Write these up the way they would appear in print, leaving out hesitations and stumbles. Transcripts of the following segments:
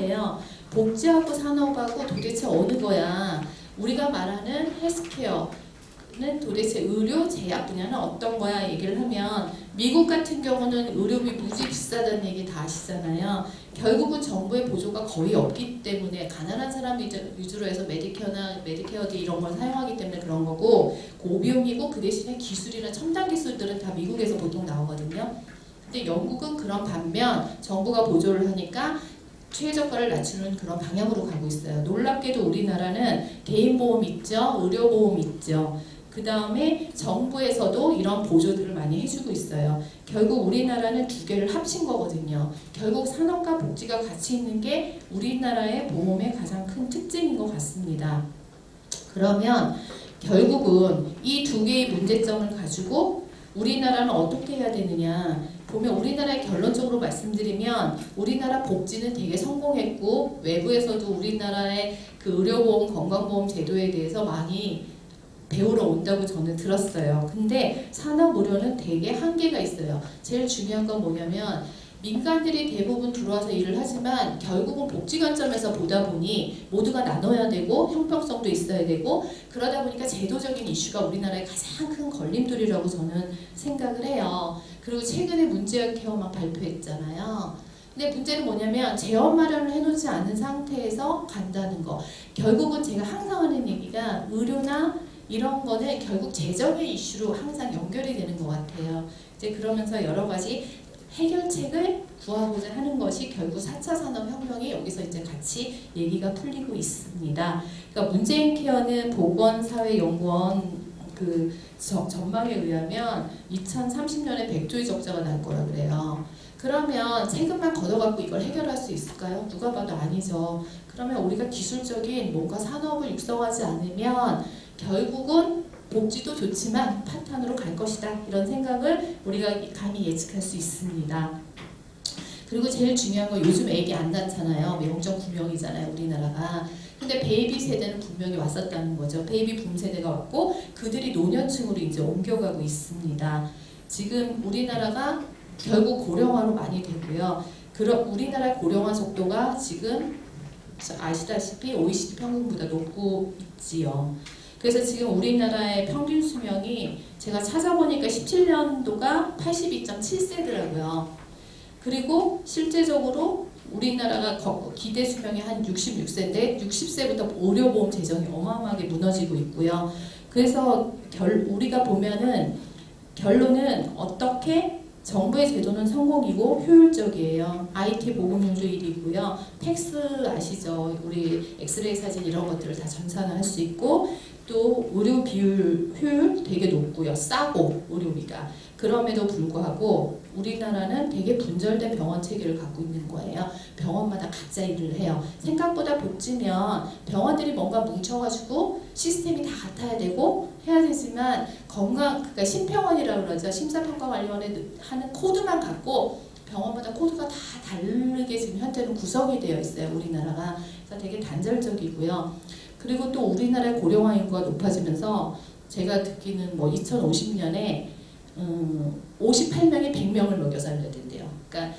하는데요. 복지하고 산업하고 도대체 어느 거야? 우리가 말하는 헬스케어는 도대체 의료, 제약 분야는 어떤 거야? 얘기를 하면 미국 같은 경우는 의료비 무지 비싸다는 얘기 다 아시잖아요. 결국은 정부의 보조가 거의 없기 때문에 가난한 사람 위주로 해서 메디케어드 이런 걸 사용하기 때문에 그런 거고, 고비용이고 그 대신에 기술이나 첨단 기술들은 다 미국에서 보통 나오거든요. 근데 영국은 그런 반면 정부가 보조를 하니까 최저가를 낮추는 그런 방향으로 가고 있어요. 놀랍게도 우리나라는 개인보험 있죠, 의료보험 있죠. 그 다음에 정부에서도 이런 보조들을 많이 해주고 있어요. 결국 우리나라는 두 개를 합친 거거든요. 결국 산업과 복지가 같이 있는 게 우리나라의 보험의 가장 큰 특징인 것 같습니다. 그러면 결국은 이 두 개의 문제점을 가지고 우리나라는 어떻게 해야 되느냐 보면, 우리나라의 결론적으로 말씀드리면 우리나라 복지는 되게 성공했고 외부에서도 우리나라의 그 의료보험, 건강보험 제도에 대해서 많이 배우러 온다고 저는 들었어요. 근데 산업의료는 되게 한계가 있어요. 제일 중요한 건 뭐냐면 민간들이 대부분 들어와서 일을 하지만 결국은 복지 관점에서 보다 보니 모두가 나눠야 되고 형평성도 있어야 되고, 그러다 보니까 제도적인 이슈가 우리나라의 가장 큰 걸림돌이라고 저는 생각을 해요. 그리고 최근에 문제학 케어만 발표했잖아요. 근데 문제는 뭐냐면 재원 마련을 해놓지 않은 상태에서 간다는 거. 결국은 제가 항상 하는 얘기가 의료나 이런 거는 결국 재정의 이슈로 항상 연결이 되는 것 같아요. 이제 그러면서 여러 가지 해결책을 구하고자 하는 것이 결국 4차 산업혁명이 여기서 이제 같이 얘기가 풀리고 있습니다. 그러니까 문재인 케어는 보건사회연구원 그 전망에 의하면 2030년에 100조의 적자가 날 거라 그래요. 그러면 세금만 걷어갖고 이걸 해결할 수 있을까요? 누가 봐도 아니죠. 그러면 우리가 기술적인 뭔가 산업을 육성하지 않으면 결국은 복지도 좋지만 파탄으로 갈 것이다, 이런 생각을 우리가 감히 예측할 수 있습니다. 그리고 제일 중요한 건 요즘 애기 안 낳잖아요. 0.9명이잖아요 우리나라가. 근데 베이비 세대는 분명히 왔었다는 거죠. 베이비 붐 세대가 왔고 그들이 노년층으로 이제 옮겨가고 있습니다. 지금 우리나라가 결국 고령화로 많이 되고요. 그럼 우리나라 고령화 속도가 지금 아시다시피 OECD 평균보다 높고 있지요. 그래서 지금 우리나라의 평균 수명이 제가 찾아보니까 17년도가 82.7세더라고요. 그리고 실제적으로 우리나라가 기대 수명이 한 66세인데 60세부터 의료보험 재정이 어마어마하게 무너지고 있고요. 그래서 우리가 보면은 결론은 어떻게 정부의 제도는 성공이고 효율적이에요. IT 보급률도 1위고요. 텍스 아시죠? 우리 엑스레이 사진 이런 것들을 다 전산화할 수 있고, 또 의료 비율 효율 되게 높고요. 싸고 의료비가. 그럼에도 불구하고 우리나라는 되게 분절된 병원 체계를 갖고 있는 거예요. 병원마다 각자 일을 해요. 생각보다 복지면 병원들이 뭔가 뭉쳐가지고 시스템이 다 같아야 되고 해야 되지만 그러니까 심평원이라고 그러죠. 심사평가관리원에 하는 코드만 갖고 병원마다 코드가 다 다르게 지금 현재는 구성이 되어 있어요. 우리나라가. 그래서 되게 단절적이고요. 그리고 또 우리나라의 고령화 인구가 높아지면서 제가 듣기는 뭐 2050년에 58명이 100명을 먹여 살려야 된대요. 그러니까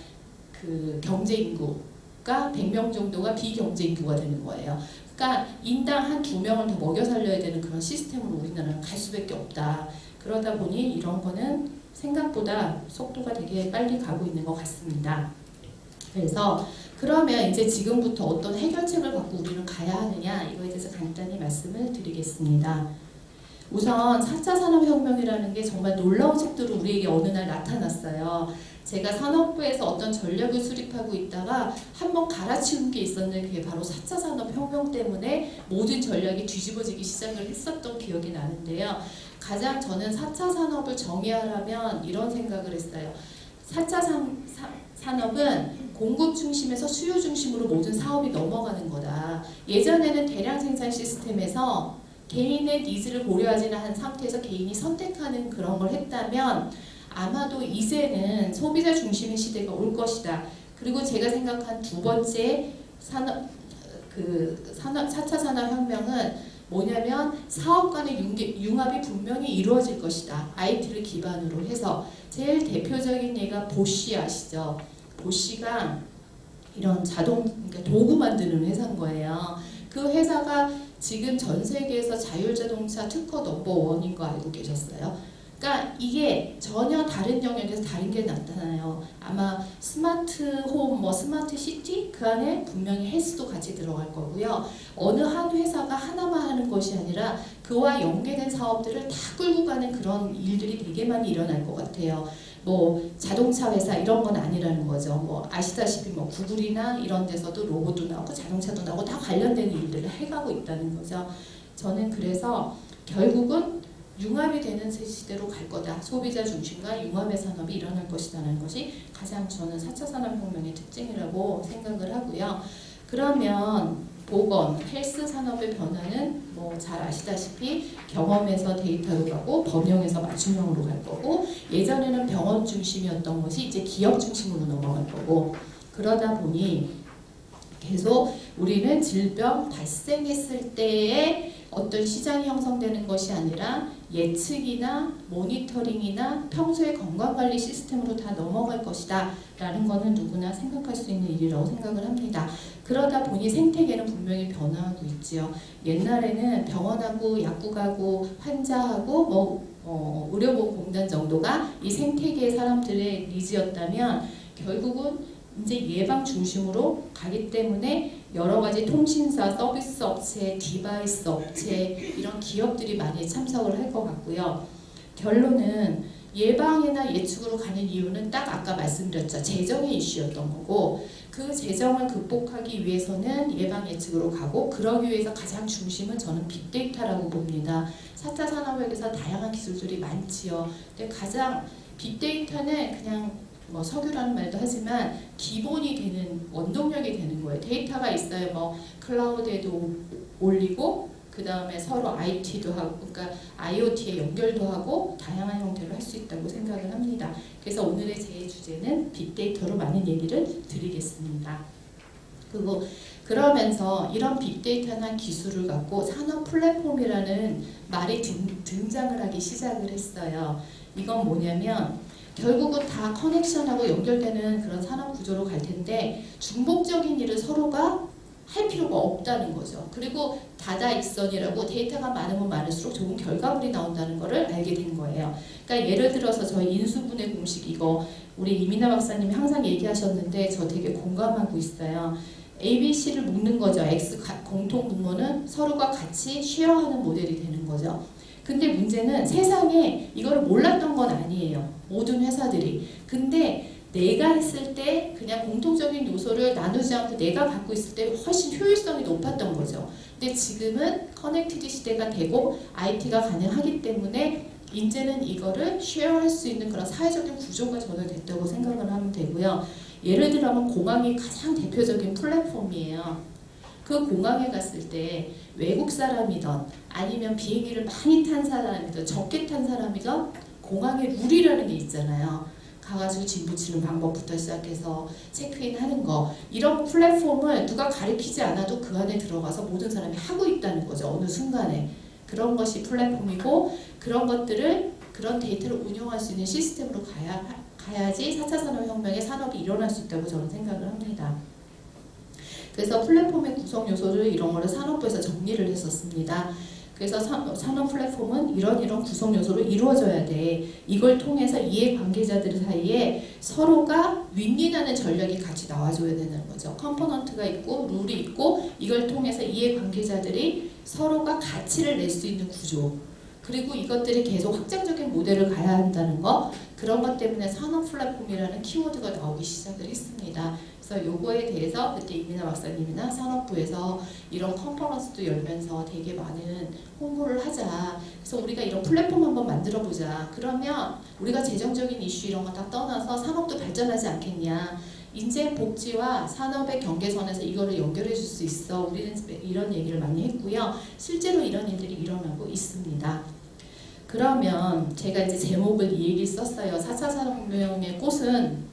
그 경제 인구가 100명 정도가 비경제 인구가 되는 거예요. 그러니까 인당 한 2명을 더 먹여 살려야 되는 그런 시스템으로 우리나라는 갈 수밖에 없다. 그러다 보니 이런 거는 생각보다 속도가 되게 빨리 가고 있는 것 같습니다. 그래서 그러면 이제 지금부터 어떤 해결책을 갖고 우리는 가야 하느냐, 이거에 대해서 간단히 말씀을 드리겠습니다. 우선 4차 산업혁명이라는 게 정말 놀라운 속도로 우리에게 어느 날 나타났어요. 제가 산업부에서 어떤 전략을 수립하고 있다가 한번 갈아치운 게 있었는데 그게 바로 4차 산업혁명 때문에 모든 전략이 뒤집어지기 시작을 했었던 기억이 나는데요. 가장 저는 4차 산업을 정의하려면 이런 생각을 했어요. 4차 산업은 공급 중심에서 수요 중심으로 모든 사업이 넘어가는 거다. 예전에는 대량 생산 시스템에서 개인의 니즈를 고려하지는 않은 상태에서 개인이 선택하는 그런 걸 했다면 아마도 이제는 소비자 중심의 시대가 올 것이다. 그리고 제가 생각한 두 번째 4차 산업혁명은 뭐냐면 사업 간의 융합이 분명히 이루어질 것이다. IT를 기반으로 해서 제일 대표적인 예가 보쉬 아시죠? 보쉬가 이런 그러니까 도구 만드는 회사인 거예요. 그 회사가 지금 전 세계에서 자율자동차 특허 넘버 1인 거 알고 계셨어요? 그러니까 이게 전혀 다른 영역에서 다른 게 나타나요. 아마 스마트 홈, 뭐 스마트 시티 그 안에 분명히 헬스도 같이 들어갈 거고요. 어느 한 회사가 하나만 하는 것이 아니라 그와 연계된 사업들을 다 끌고 가는 그런 일들이 되게 많이 일어날 것 같아요. 뭐 자동차 회사 이런 건 아니라는 거죠. 뭐 아시다시피 뭐 구글이나 이런 데서도 로봇도 나오고 자동차도 나오고 다 관련된 일들을 해가고 있다는 거죠. 저는 그래서 결국은 융합이 되는 시대로 갈 거다. 소비자 중심과 융합의 산업이 일어날 것이라는 것이 가장 저는 4차 산업혁명의 특징이라고 생각을 하고요. 그러면 보건, 헬스 산업의 변화는 뭐 잘 아시다시피 경험에서 데이터로 가고 범용에서 맞춤형으로 갈 거고 예전에는 병원 중심이었던 것이 이제 기업 중심으로 넘어갈 거고 그러다 보니 계속 우리는 질병 발생했을 때에 어떤 시장이 형성되는 것이 아니라 예측이나 모니터링이나 평소의 건강관리 시스템으로 다 넘어갈 것이다 라는 것은 누구나 생각할 수 있는 일이라고 생각을 합니다. 그러다 보니 생태계는 분명히 변화하고 있지요. 옛날에는 병원하고 약국하고 환자하고 의료보험공단 정도가 이 생태계 사람들의 니즈였다면 결국은 이제 예방 중심으로 가기 때문에 여러 가지 통신사, 서비스 업체, 디바이스 업체 이런 기업들이 많이 참석을 할 것 같고요. 결론은 예방이나 예측으로 가는 이유는 딱 아까 말씀드렸죠. 재정의 이슈였던 거고 그 재정을 극복하기 위해서는 예방 예측으로 가고 그러기 위해서 가장 중심은 저는 빅데이터라고 봅니다. 4차 산업혁명에서 다양한 기술들이 많지요. 근데 가장 빅데이터는 그냥 뭐 석유라는 말도 하지만 기본이 되는 원동력이 되는 거예요. 데이터가 있어요. 뭐 클라우드에도 올리고 그 다음에 서로 IT도 하고 그러니까 IoT에 연결도 하고 다양한 형태로 할 수 있다고 생각을 합니다. 그래서 오늘의 제 주제는 빅데이터로 많은 얘기를 드리겠습니다. 그리고 그러면서 이런 빅데이터나 기술을 갖고 산업 플랫폼이라는 말이 등장을 하기 시작을 했어요. 이건 뭐냐면 결국은 다 커넥션하고 연결되는 그런 산업 구조로 갈 텐데 중복적인 일을 서로가 할 필요가 없다는 거죠. 그리고 다다익선이라고 데이터가 많으면 많을수록 좋은 결과물이 나온다는 것을 알게 된 거예요. 그러니까 예를 들어서 저희 인수분해 공식 이거 우리 이민아 박사님이 항상 얘기하셨는데 저 되게 공감하고 있어요. ABC를 묶는 거죠. X 공통 분모는 서로가 같이 쉐어하는 모델이 되는 거죠. 근데 문제는 세상에 이거를 몰랐던 건 아니에요. 모든 회사들이. 근데 내가 했을 때 그냥 공통적인 요소를 나누지 않고 내가 갖고 있을 때 훨씬 효율성이 높았던 거죠. 근데 지금은 커넥티드 시대가 되고 IT가 가능하기 때문에 이제는 이거를 쉐어할 수 있는 그런 사회적인 구조가 저는 됐다고 생각을 하면 되고요. 예를 들면 공항이 가장 대표적인 플랫폼이에요. 그 공항에 갔을 때 외국 사람이든 아니면 비행기를 많이 탄 사람이든 적게 탄 사람이든 공항에 룰이라는 게 있잖아요. 가가지고 짐 붙이는 방법부터 시작해서 체크인 하는 거 이런 플랫폼을 누가 가르치지 않아도 그 안에 들어가서 모든 사람이 하고 있다는 거죠. 어느 순간에. 그런 것이 플랫폼이고 그런 것들을 그런 데이터를 운영할 수 있는 시스템으로 가야지 4차 산업혁명의 산업이 일어날 수 있다고 저는 생각을 합니다. 그래서 플랫폼의 구성 요소를 이런 거를 산업부에서 정리를 했었습니다. 그래서 산업 플랫폼은 이런 구성 요소로 이루어져야 돼. 이걸 통해서 이해관계자들 사이에 서로가 윈윈하는 전략이 같이 나와줘야 되는 거죠. 컴포넌트가 있고 룰이 있고 이걸 통해서 이해관계자들이 서로가 가치를 낼 수 있는 구조. 그리고 이것들이 계속 확장적인 모델을 가야 한다는 거 그런 것 때문에 산업 플랫폼이라는 키워드가 나오기 시작을 했습니다. 그래서 요거에 대해서 그때 이민아 박사님이나 산업부에서 이런 컨퍼런스도 열면서 되게 많은 홍보를 하자. 그래서 우리가 이런 플랫폼 한번 만들어 보자. 그러면 우리가 재정적인 이슈 이런 거 다 떠나서 산업도 발전하지 않겠냐. 인재 복지와 산업의 경계선에서 이거를 연결해 줄 수 있어. 우리는 이런 얘기를 많이 했고요. 실제로 이런 일들이 일어나고 있습니다. 그러면 제가 이제 제목을 이 얘기 썼어요. 4차 산업혁명의 꽃은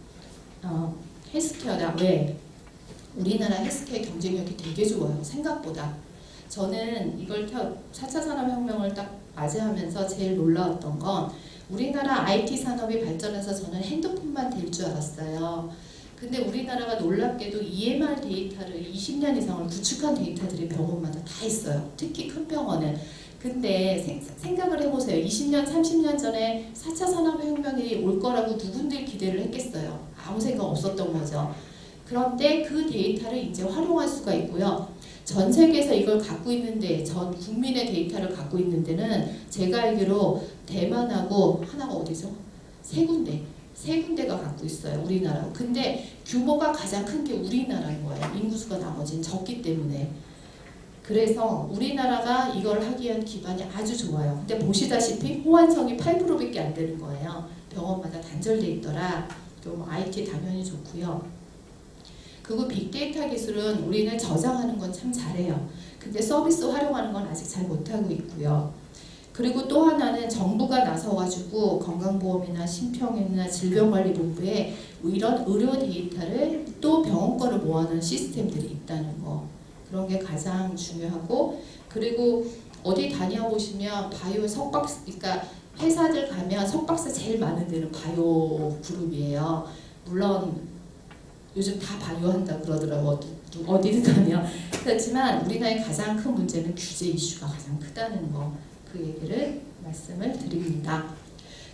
헬스케어다. 왜? 우리나라 헬스케어 경쟁력이 되게 좋아요. 생각보다. 저는 이걸 4차 산업혁명을 딱 맞이하면서 제일 놀라웠던 건 우리나라 IT 산업이 발전해서 저는 핸드폰만 될 줄 알았어요. 근데 우리나라가 놀랍게도 EMR 데이터를 20년 이상을 구축한 데이터들이 병원마다 다 있어요. 특히 큰 병원은. 근데 생각을 해보세요. 20년, 30년 전에 4차 산업혁명이 올 거라고 누군들 기대를 했겠어요. 아무 생각 없었던 거죠. 그런데 그 데이터를 이제 활용할 수가 있고요. 전 세계에서 이걸 갖고 있는데, 전 국민의 데이터를 갖고 있는 데는 제가 알기로 대만하고 하나가 어디죠? 세 군데가 갖고 있어요. 우리나라. 근데 규모가 가장 큰 게 우리나라인 거예요. 인구수가 나머지는 적기 때문에. 그래서 우리나라가 이걸 하기 위한 기반이 아주 좋아요. 근데 보시다시피 호환성이 8%밖에 안 되는 거예요. 병원마다 단절돼 있더라. 좀 IT 당연히 좋고요. 그리고 빅데이터 기술은 우리는 저장하는 건 참 잘해요. 근데 서비스 활용하는 건 아직 잘 못하고 있고요. 그리고 또 하나는 정부가 나서가지고 건강보험이나 심평이나 질병관리본부에 이런 의료 데이터를 또 병원 거를 모아놓은 시스템들이 있다는 거. 그런 게 가장 중요하고, 그리고 어디 다녀보시면 바이오 석박사, 그러니까 회사들 가면 석박사 제일 많은 데는 바이오 그룹이에요. 물론 요즘 다 바이오 한다 그러더라고, 어디든 가면. 그렇지만 우리나라의 가장 큰 문제는 규제 이슈가 가장 크다는 거, 그 얘기를 말씀을 드립니다.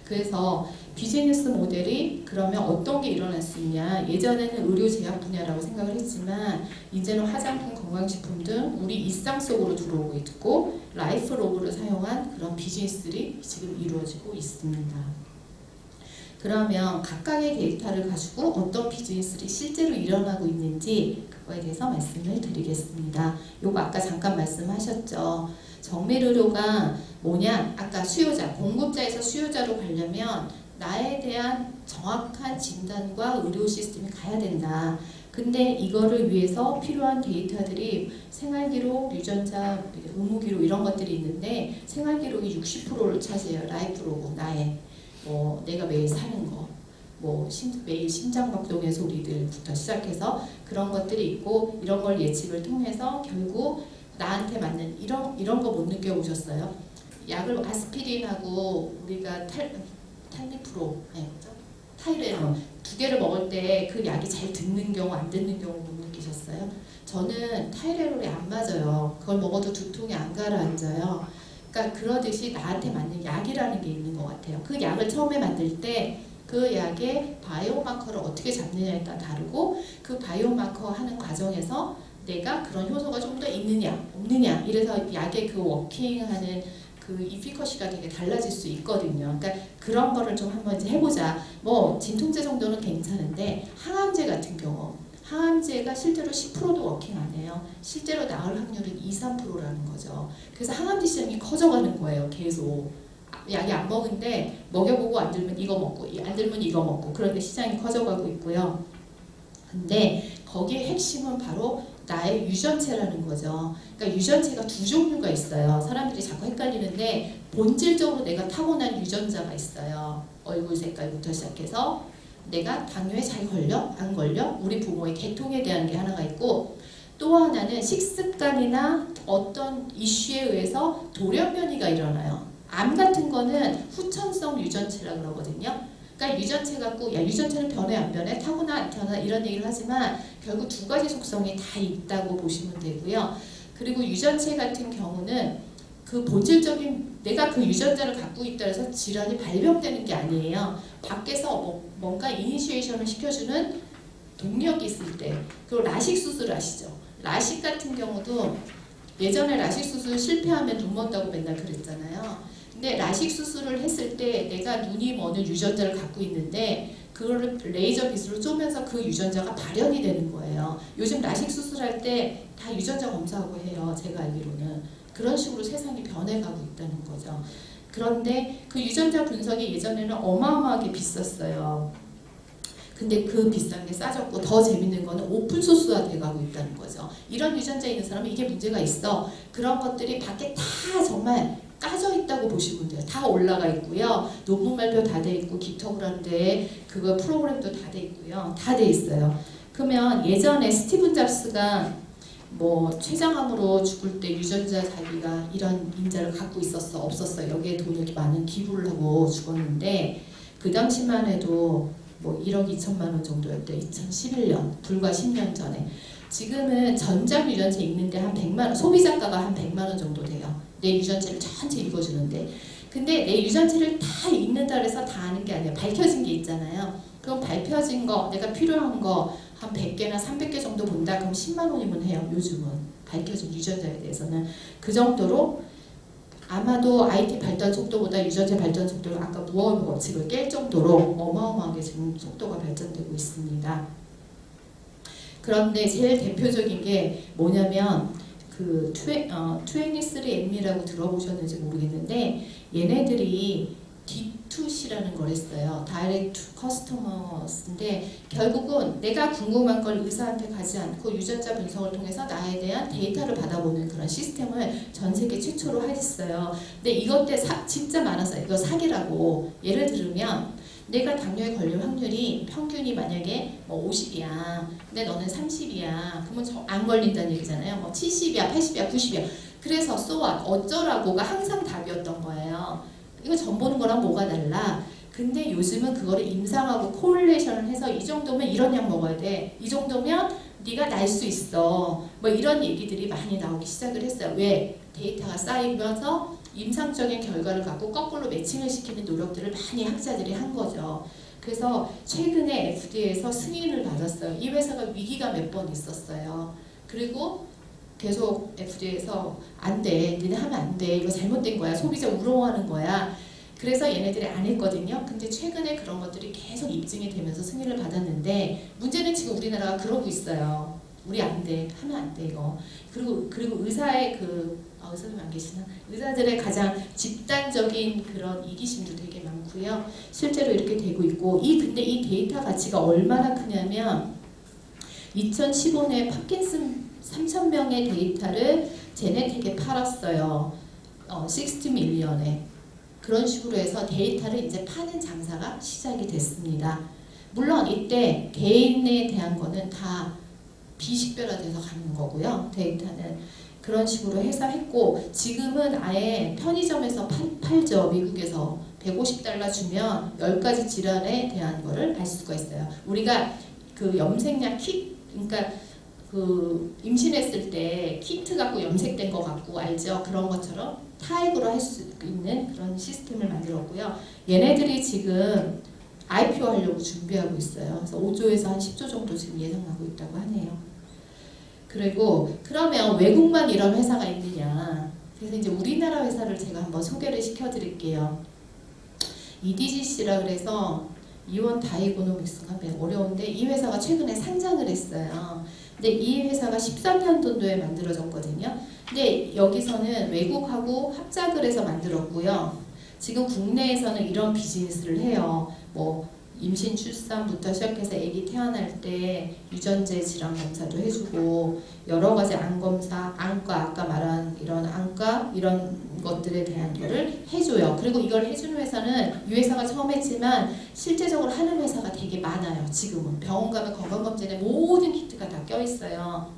그래서 비즈니스 모델이 그러면 어떤 게 일어날 수 있냐. 예전에는 의료 제약 분야라고 생각을 했지만 이제는 화장품, 건강식품 등 우리 일상 속으로 들어오고 있고 라이프 로그를 사용한 그런 비즈니스들이 지금 이루어지고 있습니다. 그러면 각각의 데이터를 가지고 어떤 비즈니스들이 실제로 일어나고 있는지 그거에 대해서 말씀을 드리겠습니다. 요거 아까 잠깐 말씀하셨죠. 정밀의료가 뭐냐? 아까 수요자, 공급자에서 수요자로 가려면 나에 대한 정확한 진단과 의료 시스템이 가야 된다. 근데 이거를 위해서 필요한 데이터들이 생활기록, 유전자, 의무기록 이런 것들이 있는데 생활기록이 60%를 차지해요. 라이프로그, 나의 내가 매일 사는 거, 매일 심장박동의 소리들부터 시작해서 그런 것들이 있고, 이런 걸 예측을 통해서 결국 나한테 맞는 이런 거 못 느껴보셨어요? 약을 아스피린하고 우리가 탈미프로, 타이레놀 두 개를 먹을 때 그 약이 잘 듣는 경우 안 듣는 경우 못 느끼셨어요? 저는 타이레놀이 안 맞아요. 그걸 먹어도 두통이 안 가라앉아요. 그러니까 그러듯이 나한테 맞는 약이라는 게 있는 것 같아요. 그 약을 처음에 만들 때 그 약의 바이오마커를 어떻게 잡느냐에 따라 다르고, 그 바이오마커 하는 과정에서 내가 그런 효소가 좀 더 있느냐 없느냐, 이래서 약의 그 워킹하는 그 이피커시가 되게 달라질 수 있거든요. 그러니까 그런 거를 좀 한번 이제 해보자. 진통제 정도는 괜찮은데 항암제 같은 경우, 항암제가 실제로 10%도 워킹 안 해요. 실제로 나을 확률은 2~3%라는 거죠. 그래서 항암제 시장이 커져가는 거예요. 계속 약이 안 먹은데 먹여보고 안 들면 이거 먹고 안 들면 이거 먹고, 그런데 시장이 커져가고 있고요. 근데 거기에 핵심은 바로 나의 유전체라는 거죠. 그러니까 유전체가 두 종류가 있어요. 사람들이 자꾸 헷갈리는데 본질적으로 내가 타고난 유전자가 있어요. 얼굴 색깔부터 시작해서 내가 당뇨에 잘 걸려? 안 걸려? 우리 부모의 계통에 대한 게 하나가 있고, 또 하나는 식습관이나 어떤 이슈에 의해서 돌연변이가 일어나요. 암 같은 거는 후천성 유전체라고 그러거든요. 그러니까 유전체 갖고 유전체는 변해 안 변해? 타고나 안 타고나? 이런 얘기를 하지만 결국 두 가지 속성이 다 있다고 보시면 되고요. 그리고 유전체 같은 경우는 그 본질적인 내가 그 유전자를 갖고 있다 해서 질환이 발병되는 게 아니에요. 밖에서 뭔가 이니시에이션을 시켜주는 동력이 있을 때. 그리고 라식 수술 아시죠? 라식 같은 경우도 예전에 라식 수술 실패하면 눈 먼다고 맨날 그랬잖아요. 근데 라식 수술을 했을 때 내가 눈이 머는 유전자를 갖고 있는데 그거를 레이저 빛으로 쪼면서 그 유전자가 발현이 되는 거예요. 요즘 라식 수술할 때 다 유전자 검사하고 해요. 제가 알기로는. 그런 식으로 세상이 변해가고 있다는 거죠. 그런데 그 유전자 분석이 예전에는 어마어마하게 비쌌어요. 근데 그 비싼 게 싸졌고, 더 재밌는 거는 오픈소스화 돼가고 있다는 거죠. 이런 유전자 있는 사람은 이게 문제가 있어. 그런 것들이 밖에 다 정말 까져 있다고 보시면 돼요. 다 올라가 있고요. 논문 발표 다 돼 있고, 깃허브를 하는데 그거 프로그램도 다 돼 있고요. 다 돼 있어요. 그러면 예전에 스티븐 잡스가 췌장암으로 죽을 때 유전자 자기가 이런 인자를 갖고 있었어 없었어, 여기에 돈을 많은 기부를 하고 죽었는데, 그 당시만 해도 뭐 1억 2천만 원 정도였대. 2011년, 불과 10년 전에. 지금은 전작 유전체 읽는데 한 100만 원, 소비자가가 한 100만 원 정도 돼요. 내 유전체를 전체 읽어주는데. 근데 내 유전체를 다 읽는다 그래서 다 아는 게 아니에요. 밝혀진 게 있잖아요. 그럼 밝혀진 거, 내가 필요한 거 한 100개나 300개 정도 본다. 그럼 10만 원이면 해요. 요즘은. 밝혀진 유전자에 대해서는. 그 정도로 아마도 IT 발전 속도보다 유전체 발전 속도를 아까 무어의 법칙을 깰 정도로 어마어마하게 지금 속도가 발전되고 있습니다. 그런데 제일 대표적인 게 뭐냐면 그 23andme라고 들어보셨는지 모르겠는데 얘네들이 D2C라는 걸 했어요. Direct to Customers인데 결국은 내가 궁금한 걸 의사한테 가지 않고 유전자 분석을 통해서 나에 대한 데이터를 받아보는 그런 시스템을 전 세계 최초로 했어요. 근데 이것 때 진짜 많았어요. 이거 사기라고. 예를 들면 내가 당뇨에 걸릴 확률이 평균이 만약에 뭐 50이야. 근데 너는 30이야. 그러면 안 걸린다는 얘기잖아요. 뭐 70이야, 80이야, 90이야. 그래서 so what? 어쩌라고가 항상 답이었던 거예요. 이거 전 보는 거랑 뭐가 달라? 근데 요즘은 그거를 임상하고 코릴레이션을 해서 이 정도면 이런 약 먹어야 돼. 이 정도면 네가 날 수 있어. 뭐 이런 얘기들이 많이 나오기 시작을 했어요. 왜? 데이터가 쌓이면서 임상적인 결과를 갖고 거꾸로 매칭을 시키는 노력들을 많이 학자들이 한 거죠. 그래서 최근에 FDA에서 승인을 받았어요. 이 회사가 위기가 몇 번 있었어요. 그리고 계속 FDA에서 안 돼. 니네 하면 안 돼. 이거 잘못된 거야. 소비자 우롱하는 거야. 그래서 얘네들이 안 했거든요. 근데 최근에 그런 것들이 계속 입증이 되면서 승인을 받았는데 문제는 지금 우리나라가 그러고 있어요. 우리 안 돼. 하면 안 돼 이거. 그리고 의사의 의사님 안 계시나? 의사들의 가장 집단적인 그런 이기심도 되게 많고요. 실제로 이렇게 되고 있고 근데 이 데이터 가치가 얼마나 크냐면 2015년에 파킨슨 3,000명의 데이터를 제네틱에 팔았어요. 60밀리언에. 그런 식으로 해서 데이터를 이제 파는 장사가 시작이 됐습니다. 물론 이때 개인에 대한 거는 다 비식별화돼서 가는 거고요. 데이터는. 그런 식으로 해서 했고 지금은 아예 편의점에서 팔죠. 미국에서. 150달러 주면 10가지 질환에 대한 거를 알 수가 있어요. 우리가 그 염색약 그러니까 그 임신했을 때 키트 갖고 염색된 거 갖고 알죠? 그런 것처럼 타액으로 할 수 있는 그런 시스템을 만들었고요. 얘네들이 지금 IPO 하려고 준비하고 있어요. 그래서 5조에서 한 10조 정도 지금 예상하고 있다고 하네요. 그리고 그러면 외국만 이런 회사가 있느냐? 그래서 이제 우리나라 회사를 제가 한번 소개를 시켜드릴게요. EDGC라 그래서 이원 다이고노믹스가 어려운데 이 회사가 최근에 상장을 했어요. 근데 이 회사가 13년도에 만들어졌거든요. 근데 여기서는 외국하고 합작을 해서 만들었고요. 지금 국내에서는 이런 비즈니스를 해요. 뭐 임신 출산부터 시작해서 아기 태어날 때 유전자 질환 검사도 해주고 여러 가지 암 검사, 안과 아까 말한 이런 안과 이런 것들에 대한 거를 해줘요. 그리고 이걸 해주는 회사는 이 회사가 처음 했지만 실제적으로 하는 회사가 되게 많아요. 지금은 병원 가면 건강검진에 모든 키트가 다 껴있어요.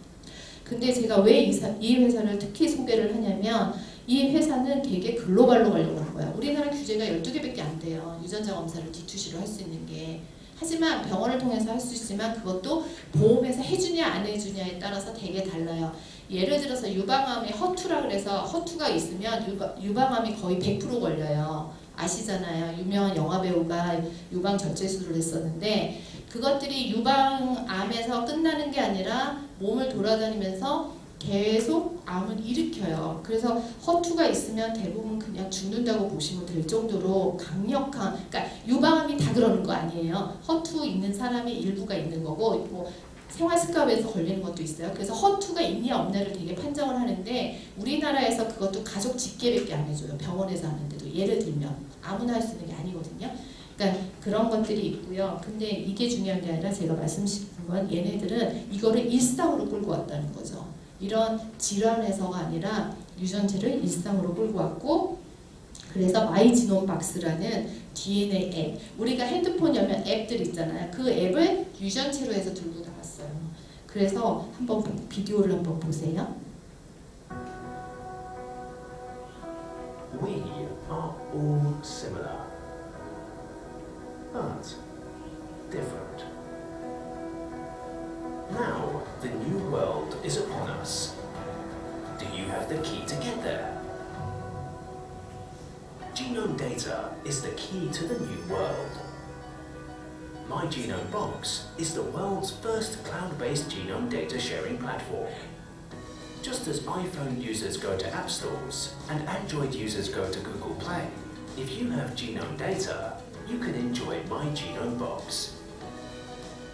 근데 제가 왜 이 회사를 특히 소개를 하냐면 이 회사는 되게 글로벌로 가려고 하는 거야. 우리나라 규제가 12개밖에 안 돼요. 유전자 검사를 D2C로 할 수 있는 게. 하지만 병원을 통해서 할 수 있지만 그것도 보험에서 해주냐 안 해주냐에 따라서 되게 달라요. 예를 들어서 유방암에 허투라 그래서 허투가 있으면 유방암이 거의 100% 걸려요. 아시잖아요. 유명한 영화배우가 유방 절제술을 했었는데 그것들이 유방암에서 끝나는 게 아니라 몸을 돌아다니면서 계속 암을 일으켜요. 그래서 허투가 있으면 대부분 그냥 죽는다고 보시면 될 정도로 강력한, 그러니까 유방암이 다 그러는 거 아니에요. 허투 있는 사람이 일부가 있는 거고 뭐 생활습관에서 걸리는 것도 있어요. 그래서 허투가 있냐 없냐를 되게 판정을 하는데 우리나라에서 그것도 가족 직계밖에 안 해줘요. 병원에서 하는데도. 예를 들면 아무나 할 수 있는 게 아니거든요. 그러니까 그런 것들이 있고요. 근데 이게 중요한 게 아니라 제가 말씀드린 건 얘네들은 이거를 일상으로 끌고 왔다는 거죠. 이런 질환에서가 아니라 유전체를 일상으로 끌고 왔고 그래서 마이지놈박스라는 DNA 앱 우리가 핸드폰 열면 앱들 있잖아요. 그 앱을 유전체로 해서 들고 나왔어요. 그래서 한번 비디오를 한번 보세요. We are all similar, but different. Now, the new world is upon us. Do you have the key to get there? Genome data is the key to the new world. My Genome Box is the world's first cloud-based genome data sharing platform. Just as iPhone users go to app stores and Android users go to Google Play, if you have genome data, you can enjoy My Genome Box.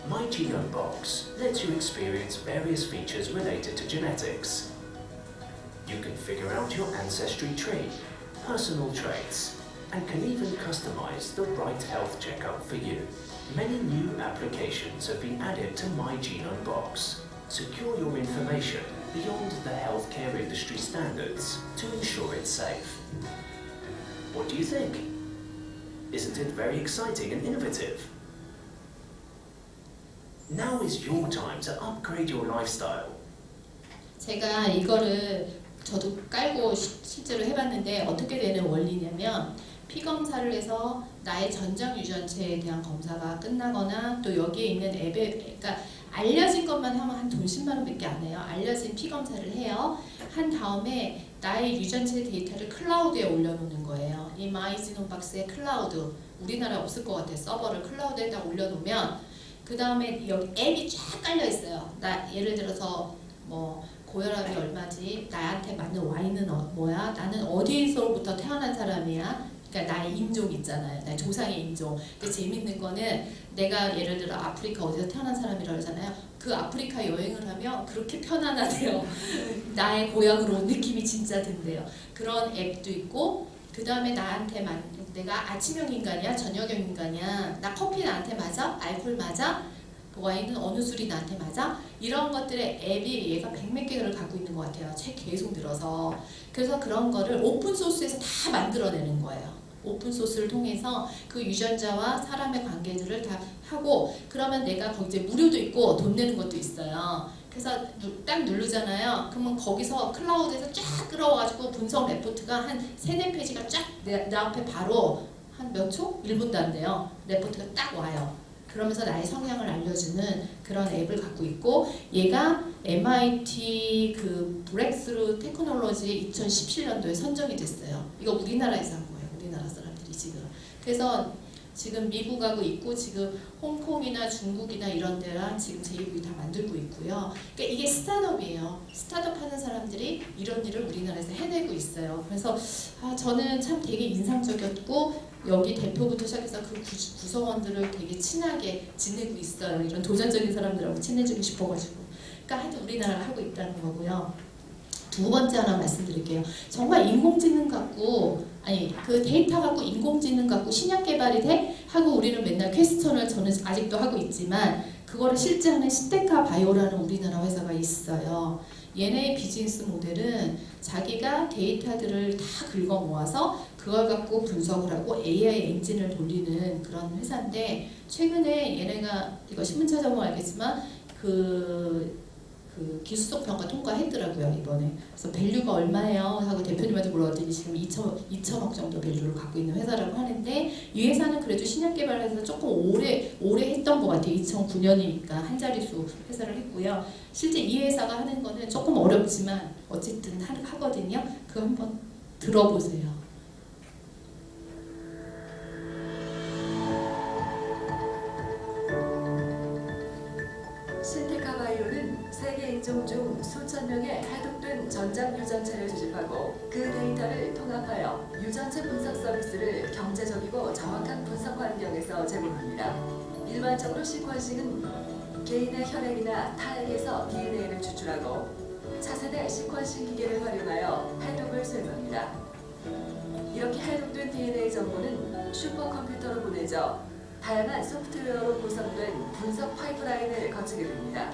My Genome Box lets you experience various features related to genetics. You can figure out your ancestry tree, personal traits, and can even customize the right health checkup for you. Many new applications have been added to My Genome Box. Secure your information beyond the healthcare industry standards to ensure it's safe. What do you think? Isn't it very exciting and innovative? Now is your time to upgrade your lifestyle. 제가 이거를 저도 깔고 실제로 해봤는데 어떻게 되는 원리냐면 피 검사를 해서 나의 전장 유전체에 대한 검사가 끝나거나 또 여기에 있는 앱에 그러니까 알려진 것만 하면 한 돈 10만 원밖에 안 해요. 알려진 피 검사를 해요. 한 다음에 나의 유전체 데이터를 클라우드에 올려놓는 거예요. 이 마이지노 박스의 클라우드, 우리나라에 없을 것 같아요. 서버를 클라우드에다 올려놓으면 그 다음에 여기 앱이 쫙 깔려 있어요. 나 예를 들어서 뭐 고혈압이 얼마지? 나한테 맞는 와인은 뭐야? 나는 어디서부터 태어난 사람이야? 그러니까 나의 인종 있잖아요. 나의 조상의 인종. 근데 재밌는 거는 내가 예를 들어 아프리카 어디서 태어난 사람이라고 하잖아요. 그 아프리카 여행을 하면 그렇게 편안하대요. 나의 고향으로 온 느낌이 진짜 든대요. 그런 앱도 있고 그 다음에 나한테 내가 아침형 인간이야? 저녁형 인간이야? 나 커피 나한테 맞아? 알코올 맞아? 그 와인은 어느 술이 나한테 맞아? 이런 것들의 앱이 얘가 100몇 개를 갖고 있는 것 같아요. 책 계속 늘어서. 그래서 그런 거를 오픈소스에서 다 만들어내는 거예요. 오픈소스를 통해서 그 유전자와 사람의 관계들을 다 하고 그러면 내가 거기 이제 무료도 있고 돈 내는 것도 있어요. 그래서 딱 누르잖아요. 그러면 거기서 클라우드에서 쫙 끌어와가지고 분석 레포트가 한 3-4페이지가 쫙 내 앞에 바로 한 몇 초? 1분도 안 돼요. 레포트가 딱 와요. 그러면서 나의 성향을 알려주는 그런 앱을 갖고 있고 얘가 MIT 그 브렉스루 테크놀로지 2017년도에 선정이 됐어요. 이거 우리나라에서 한 거예요. 우리나라 사람들이 지금. 그래서 지금 미국하고 있고 지금 홍콩이나 중국이나 이런 데랑 지금 제이국이 다 만들고 있고요. 그러니까 이게 스타트업이에요. 스타트업 하는 사람들이 이런 일을 우리나라에서 해내고 있어요. 그래서 저는 참 되게 인상적이었고 여기 대표부터 시작해서 그 구성원들을 되게 친하게 지내고 있어요. 이런 도전적인 사람들하고 친해지고 싶어가지고. 그러니까 하여튼 우리나라가 하고 있다는 거고요. 두 번째 하나 말씀드릴게요. 정말 인공지능 갖고 그 데이터 갖고 인공지능 갖고 신약 개발이 돼? 하고 우리는 맨날 퀘스천을 저는 아직도 하고 있지만 그거를 실제 하는 시테카 바이오라는 우리나라 회사가 있어요. 얘네의 비즈니스 모델은 자기가 데이터들을 다 긁어 모아서 그걸 갖고 분석을 하고 AI 엔진을 돌리는 그런 회사인데 최근에 얘네가 이거 신문 찾아보면 알겠지만 그 기술성 평가 통과했더라고요 이번에. 그래서 밸류가 얼마예요? 하고 대표님한테 물어봤더니 지금 2천억 정도 밸류를 갖고 있는 회사라고 하는데 이 회사는 그래도 신약 개발해서 조금 오래 했던 것 같아요. 2009년이니까 한 자릿수 회사를 했고요. 실제 이 회사가 하는 거는 조금 어렵지만 어쨌든 하거든요. 그거 한번 들어보세요. 세계 인종 중 수천 명의 해독된 전장 유전체를 수집하고 그 데이터를 통합하여 유전체 분석 서비스를 경제적이고 정확한 분석 환경에서 제공합니다. 일반적으로 시퀀싱은 개인의 혈액이나 타액에서 DNA를 추출하고 차세대 시퀀싱 기계를 활용하여 해독을 수행합니다. 이렇게 해독된 DNA 정보는 슈퍼컴퓨터로 보내져 다양한 소프트웨어로 구성된 분석 파이프라인을 거치게 됩니다.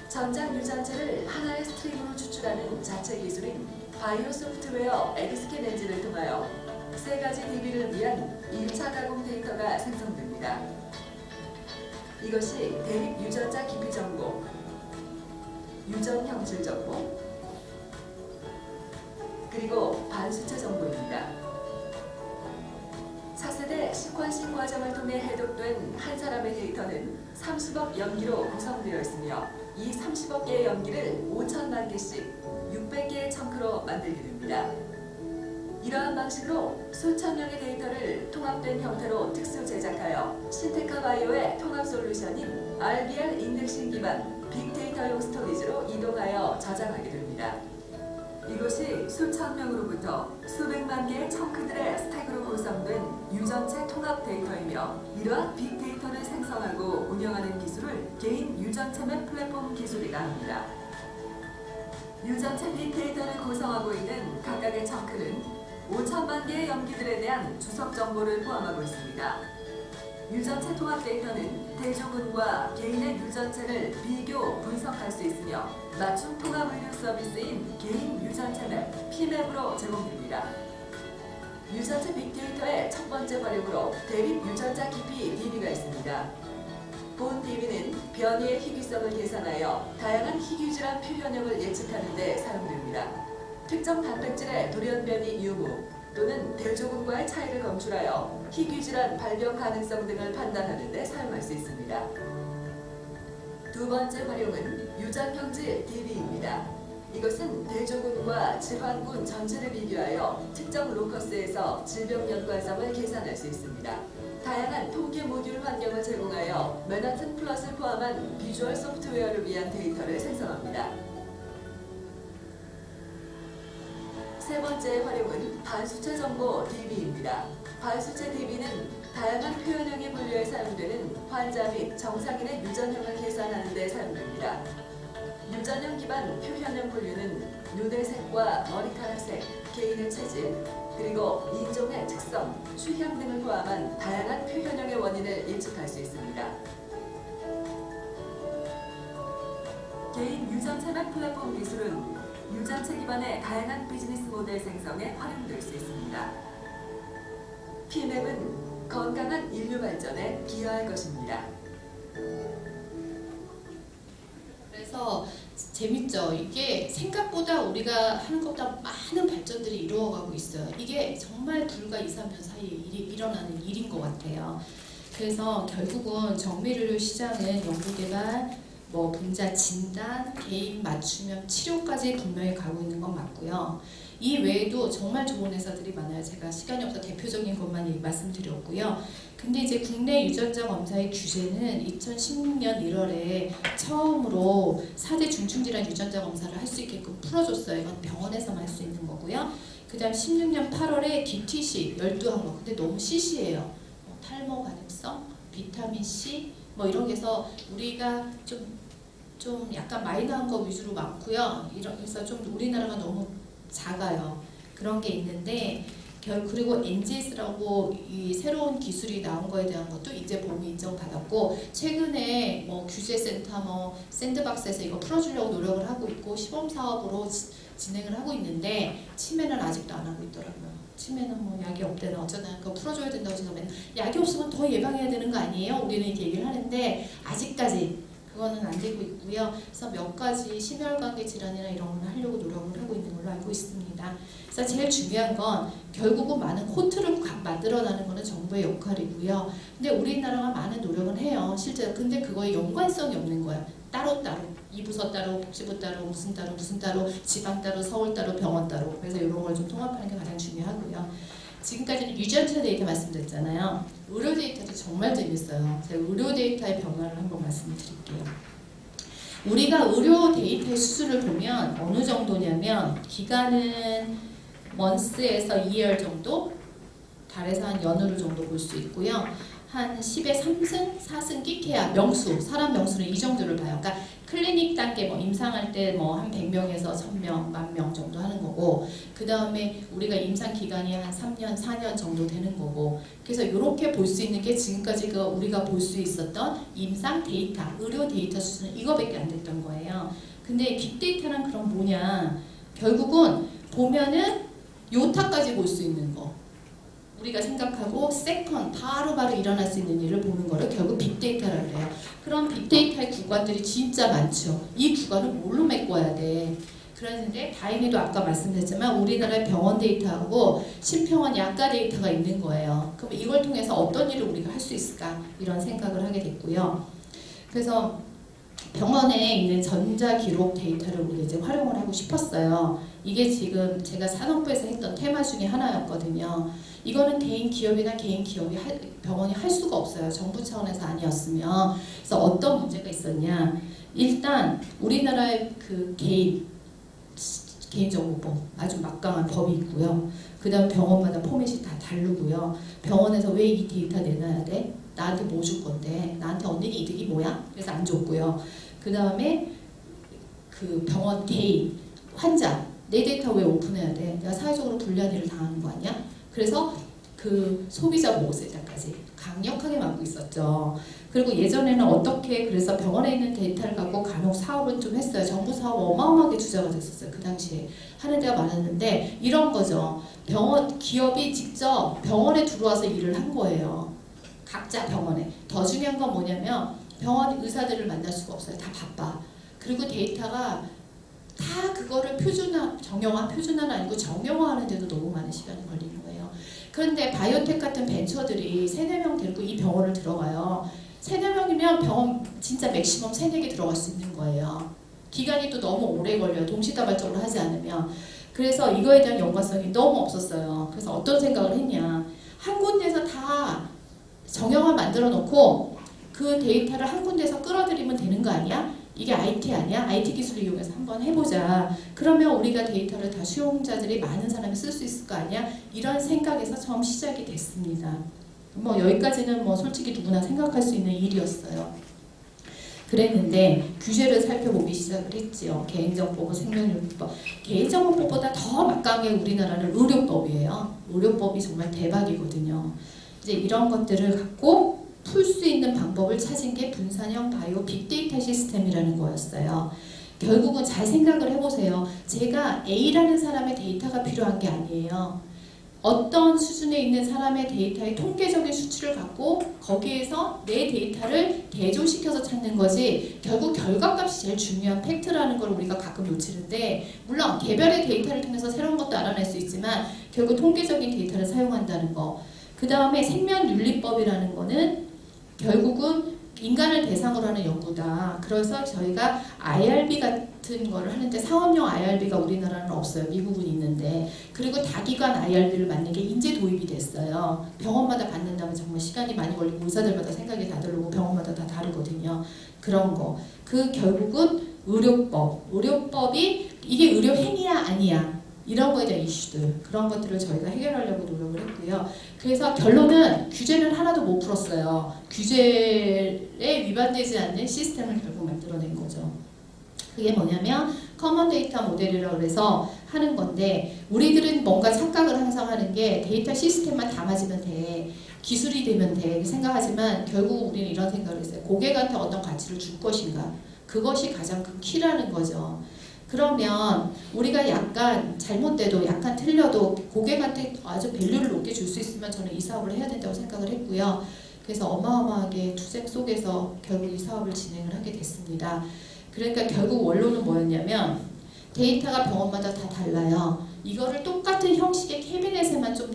전장 유전체를 하나의 스트림으로 추출하는 자체 기술인 바이오 소프트웨어 엑스캔 엔진을 통하여 3가지 DB를 위한 1차 가공 데이터가 생성됩니다. 이것이 대립 유전자 깊이 정보, 유전 형질 정보, 그리고 반수체 정보입니다. 차세대 의 시퀀싱 과정을 통해 해독된 한 사람의 데이터는 30억 염기로 구성되어 있으며 이 30억 개의 염기를 5천만 개씩 600개의 청크로 만들게 됩니다. 이러한 방식으로 수천 명의 데이터를 통합된 형태로 특수 제작하여 신테카 바이오의 통합 솔루션인 RBR 인덱싱 기반 빅데이터용 스토리지로 이동하여 저장하게 됩니다. 이것이 수천 명으로부터 수백만 개의 청크들의 스택으로 구성된 유전체 통합 데이터이며 이러한 빅데이터를 생성하고 운영하는 기술을 개인 유전체 맵 플랫폼 기술이라 합니다. 유전체 빅데이터를 구성하고 있는 각각의 청크는 5천만 개의 염기들에 대한 주석 정보를 포함하고 있습니다. 유전체 통합 데이터는 대조군과 개인의 유전체를 비교 분석할 수 있으며 맞춤 통합 의료 서비스인 개인 유전체 맵 PMAP으로 제공됩니다. 유전체 빅데이터의 첫 번째 활용으로 대립 유전자 깊이 DB가 있습니다. 본 DB는 변이의 희귀성을 계산하여 다양한 희귀질환 표현형을 예측하는 데 사용됩니다. 특정 단백질의 돌연변이 유무 또는 대조군과의 차이를 검출하여 희귀질환 발병 가능성 등을 판단하는 데 사용할 수 있습니다. 두 번째 활용은 유전형질 DB입니다. 이것은 대조군과 질환군 전체를 비교하여 특정 로커스에서 질병 연관성을 계산할 수 있습니다. 다양한 통계 모듈 환경을 제공하여 맨하튼 플러스를 포함한 비주얼 소프트웨어를 위한 데이터를 생성합니다. 세 번째 활용은 반수체 정보 DB입니다. 반수체 DB는 다양한 표현형의 분류에 사용되는 환자 및 정상인의 유전형을 계산하는 데 사용됩니다. 유전형 기반 표현형 분류는 눈의 색과 머리카락 색, 개인의 체질, 그리고 인종의 특성, 취향 등을 포함한 다양한 표현형의 원인을 예측할 수 있습니다. 개인 유전체 맵 플랫폼 기술은 유전체 기반의 다양한 비즈니스 모델 생성에 활용될 수 있습니다. PMAP은 건강한 인류 발전에 기여할 것입니다. 그래서 재밌죠. 이게 생각보다 우리가 하는 것보다 많은 발전들이 이루어가고 있어요. 이게 정말 불과 2, 3년 사이에 일어나는 일인 것 같아요. 그래서 결국은 정밀의료 시장은 연구개발, 분자 진단, 개인 맞춤형 치료까지 분명히 가고 있는 건 맞고요. 이 외에도 정말 좋은 회사들이 많아요. 제가 시간이 없어서 대표적인 것만 말씀드렸고요. 근데 이제 국내 유전자 검사의 규제는 2016년 1월에 처음으로 4대 중증질환 유전자 검사를 할 수 있게끔 풀어줬어요. 이건 병원에서만 할 수 있는 거고요. 그 다음 16년 8월에 DTC 12항목, 근데 너무 CC예요. 탈모 가능성, 비타민C, 이런 게 해서 우리가 좀 약간 마이너한 거 위주로 많고요. 그래서 좀 우리나라가 너무 작아요. 그런 게 있는데 그리고 NGS라고 이 새로운 기술이 나온 거에 대한 것도 이제 보험이 인정받았고 최근에 규제센터 샌드박스에서 이거 풀어주려고 노력을 하고 있고 시범 사업으로 진행을 하고 있는데 치매는 아직도 안 하고 있더라고요. 치매는 약이 없대나 어쩌나 그거 풀어줘야 된다고 생각하면 약이 없으면 더 예방해야 되는 거 아니에요? 우리는 이렇게 얘기를 하는데 아직까지 그거는 안 되고 있고요. 그래서 몇 가지 심혈관계 질환이나 이런 걸 하려고 노력을 하고 있는 걸로 알고 있습니다. 그래서 제일 중요한 건 결국은 많은 호트를 만들어내는 거는 정부의 역할이고요. 근데 우리나라가 많은 노력은 해요. 실제로. 근데 그거에 연관성이 없는 거예요. 따로따로. 이 부서 따로, 복지부 따로, 무슨 따로, 지방 따로, 서울 따로, 병원 따로. 그래서 이런 걸 좀 통합하는 게 가장 중요하고요. 지금까지는 유전체 데이터 말씀드렸잖아요. 의료 데이터도 정말 재밌어요. 제가 의료 데이터의 변화를 한번 말씀드릴게요. 우리가 의료 데이터의 수준을 보면 어느 정도냐면 기간은 months에서 2열 정도, 달에서 한 연으로 정도 볼 수 있고요. 한 10의 3승, 4승 끼케야 명수, 사람 명수는 이 정도를 봐요. 그러니까 클리닉 단계 임상할 때 한 100명에서 1000명, 10,000명 정도 하는 거고 그 다음에 우리가 임상 기간이 한 3년, 4년 정도 되는 거고 그래서 이렇게 볼 수 있는 게 지금까지 우리가 볼 수 있었던 임상 데이터, 의료 데이터 수준은 이거밖에 안 됐던 거예요. 근데 빅데이터란 그럼 뭐냐? 결국은 보면은 요타까지 볼 수 있는 거. 우리가 생각하고 세컨 바로바로 일어날 수 있는 일을 보는 거를 결국 빅데이터라고 해요. 그런 빅데이터의 구간들이 진짜 많죠. 이 구간을 뭘로 메꿔야 돼? 그런데 다행히도 아까 말씀드렸지만 우리나라의 병원 데이터하고 심평원 약가 데이터가 있는 거예요. 그럼 이걸 통해서 어떤 일을 우리가 할 수 있을까 이런 생각을 하게 됐고요. 그래서 병원에 있는 전자기록 데이터를 우리가 이제 활용을 하고 싶었어요. 이게 지금 제가 산업부에서 했던 테마 중에 하나였거든요. 이거는 개인 기업이나 개인 기업이 병원이 할 수가 없어요. 정부 차원에서 아니었으면. 그래서 어떤 문제가 있었냐. 일단 우리나라의 그 개인정보법 아주 막강한 법이 있고요. 그 다음 병원마다 포맷이 다 다르고요. 병원에서 왜 이 데이터 내놔야 돼? 나한테 뭐 줄 건데? 나한테 얻는 이득이 뭐야? 그래서 안 줬고요. 그 다음에 그 병원 개인 환자 내 데이터 왜 오픈해야 돼? 내가 사회적으로 불리한 일을 당하는 거 아니야? 그래서 그 소비자 보호세자까지 강력하게 막고 있었죠. 그리고 예전에는 어떻게 그래서 병원에 있는 데이터를 갖고 간혹 사업은 좀 했어요. 정부 사업 어마어마하게 투자가 됐었어요. 그 당시에 하는 데가 많았는데 이런 거죠. 병원 기업이 직접 병원에 들어와서 일을 한 거예요. 각자 병원에. 더 중요한 건 뭐냐면 병원 의사들을 만날 수가 없어요. 다 바빠. 그리고 데이터가 다 그거를 표준화는 아니고 정형화하는데도 너무 많은 시간이 걸리는 거예요. 그런데 바이오텍 같은 벤처들이 3-4명 데리고 이 병원을 들어가요. 3-4명이면 병원 진짜 맥시멈 3-4개 들어갈 수 있는 거예요. 기간이 또 너무 오래 걸려요. 동시다발적으로 하지 않으면. 그래서 이거에 대한 연관성이 너무 없었어요. 그래서 어떤 생각을 했냐. 한 군데서 다 정형화 만들어 놓고 그 데이터를 한 군데서 끌어들이면 되는 거 아니야? 이게 IT 아니야? IT 기술을 이용해서 한번 해보자. 그러면 우리가 데이터를 다 수용자들이 많은 사람이 쓸 수 있을 거 아니야? 이런 생각에서 처음 시작이 됐습니다. 뭐 여기까지는 뭐 솔직히 누구나 생각할 수 있는 일이었어요. 그랬는데 규제를 살펴보기 시작을 했지요. 개인정보보, 생명유지법. 개인정보법보다 더 막강하게 우리나라는 의료법이에요. 의료법이 정말 대박이거든요. 이제 이런 것들을 갖고 풀 수 있는 방법을 찾은 게 분산형 바이오 빅데이터 시스템이라는 거였어요. 결국은 잘 생각을 해보세요. 제가 A라는 사람의 데이터가 필요한 게 아니에요. 어떤 수준에 있는 사람의 데이터의 통계적인 수치를 갖고 거기에서 내 데이터를 대조시켜서 찾는 거지 결국 결과값이 제일 중요한 팩트라는 걸 우리가 가끔 놓치는데 물론 개별의 데이터를 통해서 새로운 것도 알아낼 수 있지만 결국 통계적인 데이터를 사용한다는 거. 그 다음에 생명윤리법이라는 거는 결국은 인간을 대상으로 하는 연구다. 그래서 저희가 IRB 같은 거를 하는데 상업용 IRB가 우리나라는 없어요. 미국은 있는데. 그리고 다기관 IRB를 만든 게 이제 도입이 됐어요. 병원마다 받는다면 정말 시간이 많이 걸리고 의사들마다 생각이 다 다르고 병원마다 다 다르거든요. 그런 거. 그 결국은 의료법이 이게 의료행위야 아니야. 이런 거에 대한 이슈들, 그런 것들을 저희가 해결하려고 노력을 했고요. 그래서 결론은 규제는 하나도 못 풀었어요. 규제에 위반되지 않는 시스템을 결국 만들어낸 거죠. 그게 뭐냐면 커먼 데이터 모델이라고 해서 하는 건데 우리들은 뭔가 착각을 항상 하는 게 데이터 시스템만 다 맞으면 돼. 기술이 되면 돼. 생각하지만 결국 우리는 이런 생각을 했어요. 고객한테 어떤 가치를 줄 것인가. 그것이 가장 큰 키라는 거죠. 그러면 우리가 약간 잘못돼도 약간 틀려도 고객한테 아주 밸류를 높게 줄 수 있으면 저는 이 사업을 해야 된다고 생각을 했고요. 그래서 어마어마하게 투쟁 속에서 결국 이 사업을 진행을 하게 됐습니다. 그러니까 결국 원론은 뭐였냐면 데이터가 병원마다 다 달라요. 이거를 똑같은 형식의 캐비넷에만 좀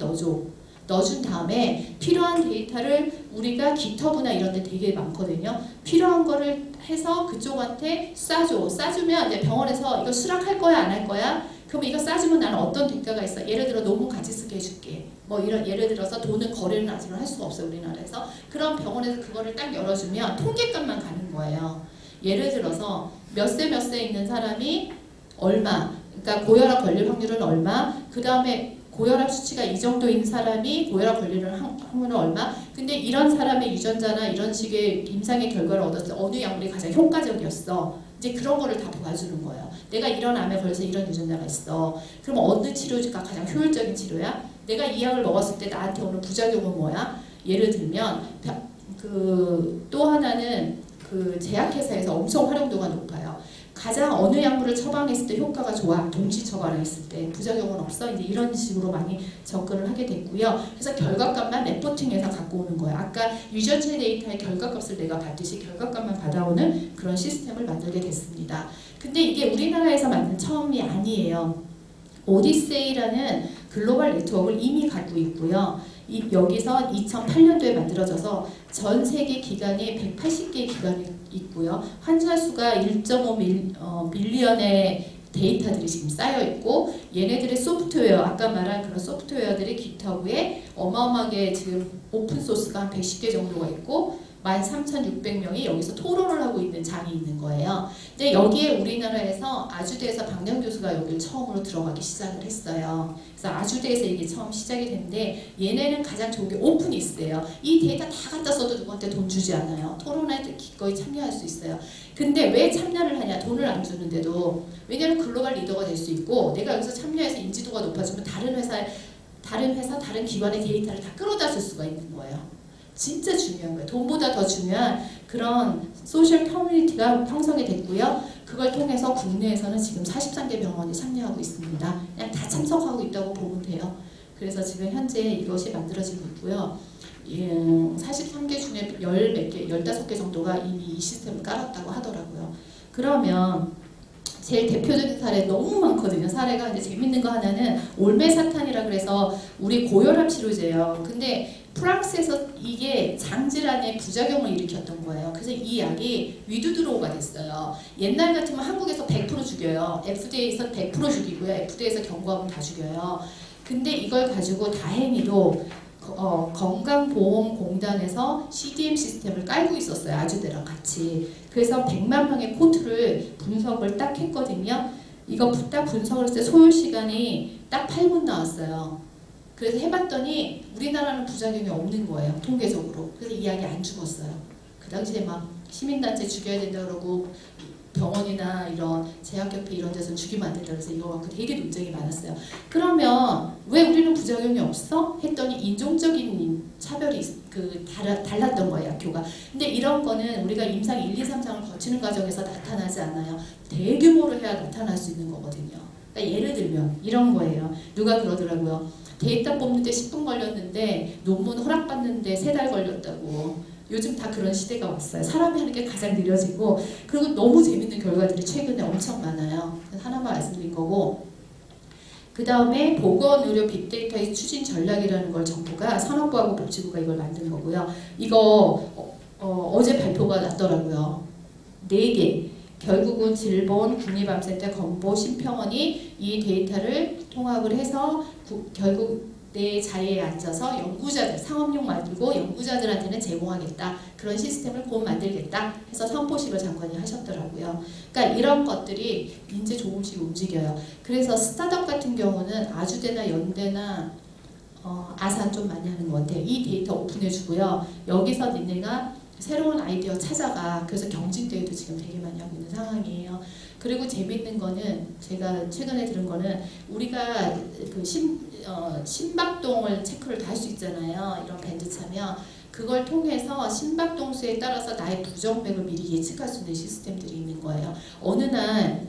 넣어준 다음에 필요한 데이터를 우리가 깃허브나 이런 데 되게 많거든요. 필요한 거를 해서 그쪽한테 싸주면 이제 병원에서 이거 수락할 거야 안 할 거야? 그럼 이거 싸주면 나는 어떤 대가가 있어? 예를 들어 논문 같이 쓰게 해줄게. 뭐 이런 예를 들어서 돈은 거래는 아직은 할 수가 없어요 우리나라에서. 그럼 병원에서 그거를 딱 열어주면 통계값만 가는 거예요. 예를 들어서 몇 세 있는 사람이 얼마, 그러니까 고혈압 걸릴 확률은 얼마, 그 다음에 고혈압 수치가 이 정도인 사람이 고혈압 걸리는 확률은 얼마? 근데 이런 사람의 유전자나 이런 식의 임상의 결과를 얻었을 때 어느 약물이 가장 효과적이었어. 이제 그런 거를 다 보여주는 거예요. 내가 이런 암에 걸려서 이런 유전자가 있어. 그럼 어느 치료가 가장 효율적인 치료야? 내가 이 약을 먹었을 때 나한테 오는 부작용은 뭐야? 예를 들면 또 하나는 그 제약회사에서 엄청 활용도가 높아요. 가장 어느 약물을 처방했을 때 효과가 좋아. 동시 처방했을 때 부작용은 없어. 이제 이런 식으로 많이 접근을 하게 됐고요. 그래서 결과값만 레포팅해서 갖고 오는 거예요. 아까 유전체 데이터의 결과값을 내가 받듯이 결과값만 받아오는 그런 시스템을 만들게 됐습니다. 근데 이게 우리나라에서 만든 처음이 상황이에요. 오디세이라는 글로벌 네트워크를 이미 갖고 있고요. 여기서 2008년도에 만들어져서 전 세계 기관이 180개의 기관이 있고요. 환자 수가 1.5 밀리언의 데이터들이 지금 쌓여 있고, 얘네들의 소프트웨어, 아까 말한 그런 소프트웨어들이 깃허브에 어마어마하게 지금 오픈 소스가 한 110개 정도가 있고 13,600명이 여기서 토론을 하고 있는 장이 있는 거예요. 근데 여기에 우리나라에서 아주대에서 박영 교수가 여기를 처음으로 들어가기 시작을 했어요. 그래서 아주대에서 이게 처음 시작이 됐는데, 얘네는 가장 좋은 게 오픈이스예요. 이 데이터 다 갖다 써도 누구한테 돈 주지 않아요. 토론에 기꺼이 참여할 수 있어요. 근데 왜 참여를 하냐? 돈을 안 주는데도. 왜냐면 글로벌 리더가 될 수 있고, 내가 여기서 참여해서 인지도가 높아지면 다른 회사, 다른 기관의 데이터를 다 끌어다 쓸 수가 있는 거예요. 진짜 중요한 거예요. 돈보다 더 중요한 그런 소셜 커뮤니티가 형성이 됐고요. 그걸 통해서 국내에서는 지금 43개 병원이 참여하고 있습니다. 그냥 다 참석하고 있다고 보면 돼요. 그래서 지금 현재 이것이 만들어지고 있고요. 43개 중에 15개 정도가 이미 이 시스템을 깔았다고 하더라고요. 그러면 제일 대표적인 사례 너무 많거든요. 사례가. 이제 재밌는 거 하나는 올메사탄이라 그래서 우리 고혈압 치료제예요. 근데 프랑스에서 이게 장질환의 부작용을 일으켰던 거예요. 그래서 이 약이 위두드로우가 됐어요. 옛날 같으면 한국에서 100% 죽여요. FDA에서 100% 죽이고요. FDA에서 경고하면 다 죽여요. 근데 이걸 가지고 다행히도 건강보험공단에서 CDM 시스템을 깔고 있었어요. 아주대랑 같이. 그래서 100만 명의 코트를 분석을 딱 했거든요. 이거 딱 분석을 했을 때 소요 시간이 딱 8분 나왔어요. 그래서 해봤더니 우리나라는 부작용이 없는 거예요. 통계적으로. 그래서 이 약이 안 죽었어요. 그 당시에 막 시민단체 죽여야 된다 그러고 병원이나 이런 제약협회 이런 데서 죽이면 안 된다 그래서 이거 갖고 되게 논쟁이 많았어요. 그러면 왜 우리는 부작용이 없어? 했더니 인종적인 차별이 달랐던 거예요, 약효가. 근데 이런 거는 우리가 임상 1, 2, 3상을 거치는 과정에서 나타나지 않아요. 대규모로 해야 나타날 수 있는 거거든요. 그러니까 예를 들면 이런 거예요. 누가 그러더라고요. 데이터 뽑는데 10분 걸렸는데 논문 허락받는데 3달 걸렸다고. 요즘 다 그런 시대가 왔어요. 사람이 하는 게 가장 느려지고, 그리고 너무 재밌는 결과들이 최근에 엄청 많아요. 하나만 말씀드린 거고, 그 다음에 보건의료 빅데이터의 추진 전략이라는 걸 정부가, 산업부하고 복지부가 이걸 만든 거고요. 이거 어제 발표가 났더라고요. 4개. 결국은 질본, 국립암센터, 건보, 심평원이 이 데이터를 통합을 해서 결국 내 자리에 앉아서 연구자들, 상업용 만들고 연구자들한테는 제공하겠다. 그런 시스템을 곧 만들겠다 해서 선포식을 장관이 하셨더라고요. 그러니까 이런 것들이 이제 조금씩 움직여요. 그래서 스타트업 같은 경우는 아주대나 연대나 아산 좀 많이 하는 것 같아요. 이 데이터 오픈해주고요. 여기서 니네가 새로운 아이디어 찾아가. 그래서 경진대회도 지금 되게 많이 하고 있는 상황이에요. 그리고 재밌는 거는 제가 최근에 들은 거는 우리가 그 심박동을 체크를 다 할 수 있잖아요. 이런 밴드 차면 그걸 통해서 심박동수에 따라서 나의 부정맥을 미리 예측할 수 있는 시스템들이 있는 거예요. 어느 날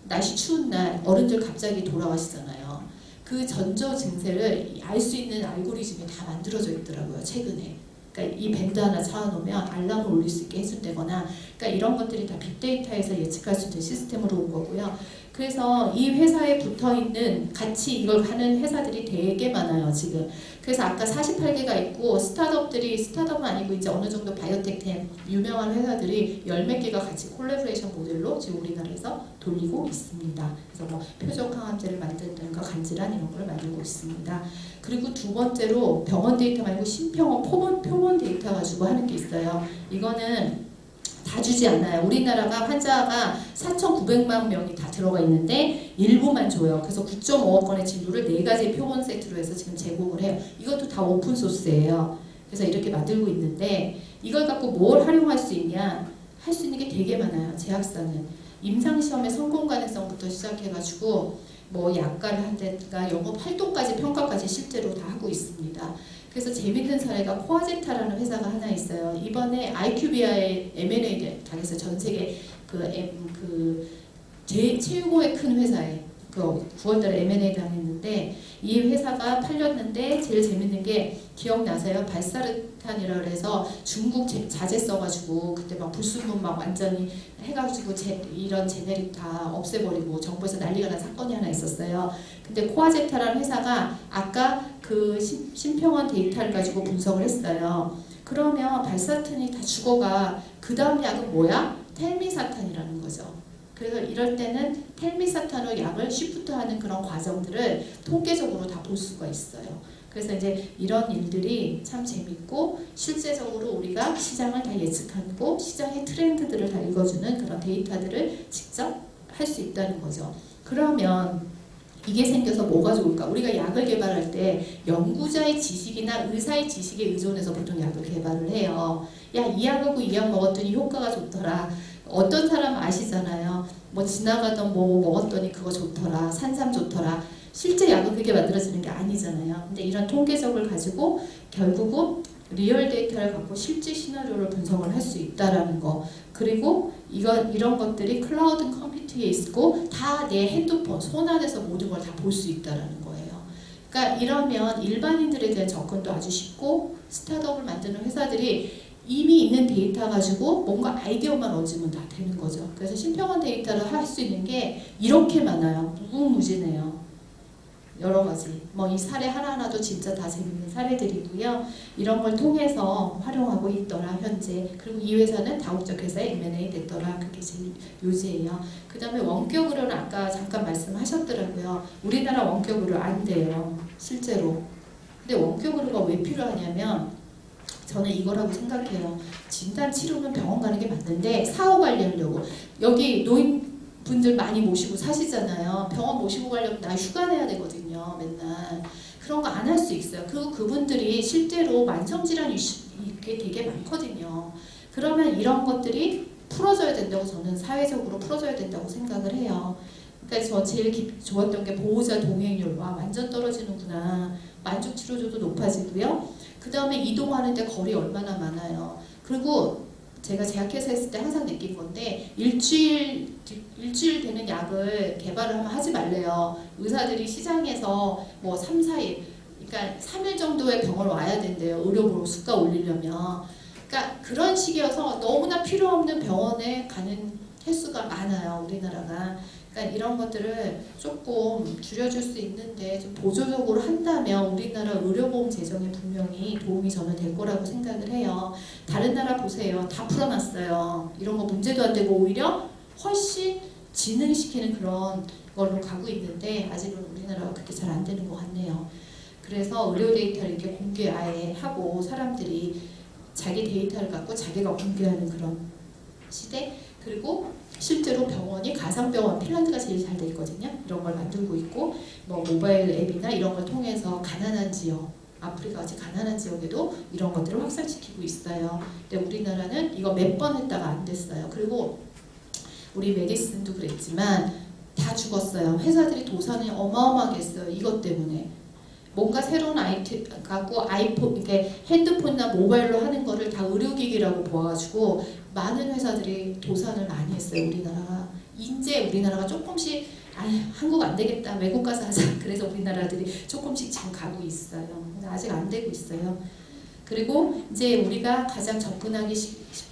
날씨 추운 날 어른들 갑자기 돌아가시잖아요. 그 전조 증세를 알 수 있는 알고리즘이 다 만들어져 있더라고요. 최근에. 그러니까 이 밴드 하나 차놓으면 알람을 울릴 수 있게 해준다거나, 그러니까 이런 것들이 다 빅데이터에서 예측할 수 있는 시스템으로 온 거고요. 그래서 이 회사에 붙어있는 같이 이걸 하는 회사들이 되게 많아요, 지금. 그래서 아까 48개가 있고, 스타트업은 아니고 이제 어느 정도 바이오텍 유명한 회사들이 10몇 개가 같이 콜래보레이션 모델로 지금 우리나라에서 돌리고 있습니다. 그래서 뭐 표적 항암제를 만든다든가 간질환 이런 걸 만들고 있습니다. 그리고 두 번째로 병원 데이터 말고 심평원 표본 데이터 가지고 하는 게 있어요. 이거는 다 주지 않아요. 우리나라가 환자가 4,900만 명이 다 들어가 있는데 일부만 줘요. 그래서 9.5억 건의 진료를 4가지 표본 세트로 해서 지금 제공을 해요. 이것도 다 오픈 소스예요. 그래서 이렇게 만들고 있는데 이걸 갖고 뭘 활용할 수 있냐? 할 수 있는 게 되게 많아요. 제약사는. 임상시험의 성공 가능성부터 시작해가지고 뭐 약가를 한다든가 영업 활동까지 평가까지 실제로 다 하고 있습니다. 그래서 재밌는 사례가 코아제타라는 회사가 하나 있어요. 이번에 IQVIA의 M&A 당해서 전 세계 최고의 큰 회사에 그 9월달에 M&A 당했는데 이 회사가 팔렸는데 제일 재밌는 게 기억나세요? 발사르탄이라 그래서 중국 자재 써가지고 그때 막 불순물 막 완전히 해가지고 이런 제네릭 다 없애버리고 정부에서 난리가 난 사건이 하나 있었어요. 근데 코아제타라는 회사가 아까 그 심평원 데이터를 가지고 분석을 했어요. 그러면 발사르탄이 다 죽어가 그 다음 약은 뭐야? 텔미사탄이라는 거죠. 그래서 이럴 때는 텔미사탄으로 약을 쉬프트하는 그런 과정들을 통계적으로 다 볼 수가 있어요. 그래서 이제 이런 일들이 참 재밌고 실제적으로 우리가 시장을 다 예측하고 시장의 트렌드들을 다 읽어주는 그런 데이터들을 직접 할 수 있다는 거죠. 그러면 이게 생겨서 뭐가 좋을까? 우리가 약을 개발할 때 연구자의 지식이나 의사의 지식에 의존해서 보통 약을 개발을 해요. 야, 이 약하고 이 약 먹었더니 효과가 좋더라. 어떤 사람 아시잖아요. 뭐 지나가던 뭐 먹었더니 그거 좋더라. 산삼 좋더라. 실제 약은 그게 만들어지는 게 아니잖아요. 근데 이런 통계적을 가지고 결국은 리얼 데이터를 갖고 실제 시나리오를 분석을 할 수 있다라는 거. 그리고 이런 것들이 클라우드 컴퓨팅에 있고 다 내 핸드폰, 손 안에서 모든 걸 다 볼 수 있다라는 거예요. 그러니까 이러면 일반인들에 대한 접근도 아주 쉽고 스타트업을 만드는 회사들이 이미 있는 데이터 가지고 뭔가 아이디어만 얻으면 다 되는 거죠. 그래서 심평원 데이터를 할 수 있는 게 이렇게 많아요. 무궁무진해요. 여러 가지. 뭐 이 사례 하나하나도 진짜 다 재밌는 사례들이고요. 이런 걸 통해서 활용하고 있더라 현재. 그리고 이 회사는 다국적 회사에 M&A 됐더라. 그게 제일 요지예요. 그 다음에 원격 의료는 아까 잠깐 말씀하셨더라고요. 우리나라 원격 의료 안 돼요. 실제로. 근데 원격 의료가 왜 필요하냐면 저는 이거라고 생각해요. 진단 치료는 병원 가는 게 맞는데 사후 관리하려고 여기 노인분들 많이 모시고 사시잖아요. 병원 모시고 가려면 나 휴가 내야 되거든요. 맨날 그런 거 안 할 수 있어요. 그리고 그분들이 실제로 만성질환이 이게 되게 많거든요. 그러면 이런 것들이 풀어져야 된다고 저는 사회적으로 풀어져야 된다고 생각을 해요. 그러니까 저 제일 좋았던 게 보호자 동행률. 와 완전 떨어지는구나. 만족 치료도도 높아지고요. 그 다음에 이동하는데 거리 얼마나 많아요. 그리고 제가 제약회사 했을 때 항상 느낀 건데 일주일 되는 약을 개발을 하면 하지 말래요. 의사들이 시장에서 뭐 3, 4일 그러니까 3일 정도의 병원 와야 된대요. 의료보로 수가 올리려면. 그러니까 그런 식이어서 너무나 필요 없는 병원에 가는 횟수가 많아요. 우리나라가. 그러니까 이런 것들을 조금 줄여줄 수 있는데 좀 보조적으로 한다면 우리나라 의료보험 제정에 분명히 도움이 저는 될 거라고 생각을 해요. 다른 나라 보세요. 다 풀어놨어요. 이런 거 문제도 안 되고 오히려 훨씬 진흥시키는 그런 걸로 가고 있는데 아직은 우리나라가 그렇게 잘 안 되는 것 같네요. 그래서 의료 데이터를 이렇게 공개 아예 하고 사람들이 자기 데이터를 갖고 자기가 공개하는 그런 시대. 그리고 실제로 병원이 가상병원, 핀란드가 제일 잘 돼 있거든요. 이런 걸 만들고 있고 뭐 모바일 앱이나 이런 걸 통해서 가난한 지역, 아프리카 같이 가난한 지역에도 이런 것들을 확산시키고 있어요. 근데 우리나라는 이거 몇 번 했다가 안 됐어요. 그리고 우리 메디슨도 그랬지만 다 죽었어요. 회사들이 도산이 어마어마하게 했어요. 이것 때문에. 뭔가 새로운 아이템 갖고 아이폰, 이렇게 핸드폰이나 모바일로 하는 거를 다 의료기기라고 보아가지고 많은 회사들이 도산을 많이 했어요. 우리나라가. 이제 우리나라가 조금씩 한국 안 되겠다. 외국 가서 하자. 그래서 우리나라들이 조금씩 지금 가고 있어요. 근데 아직 안 되고 있어요. 그리고 이제 우리가 가장 접근하기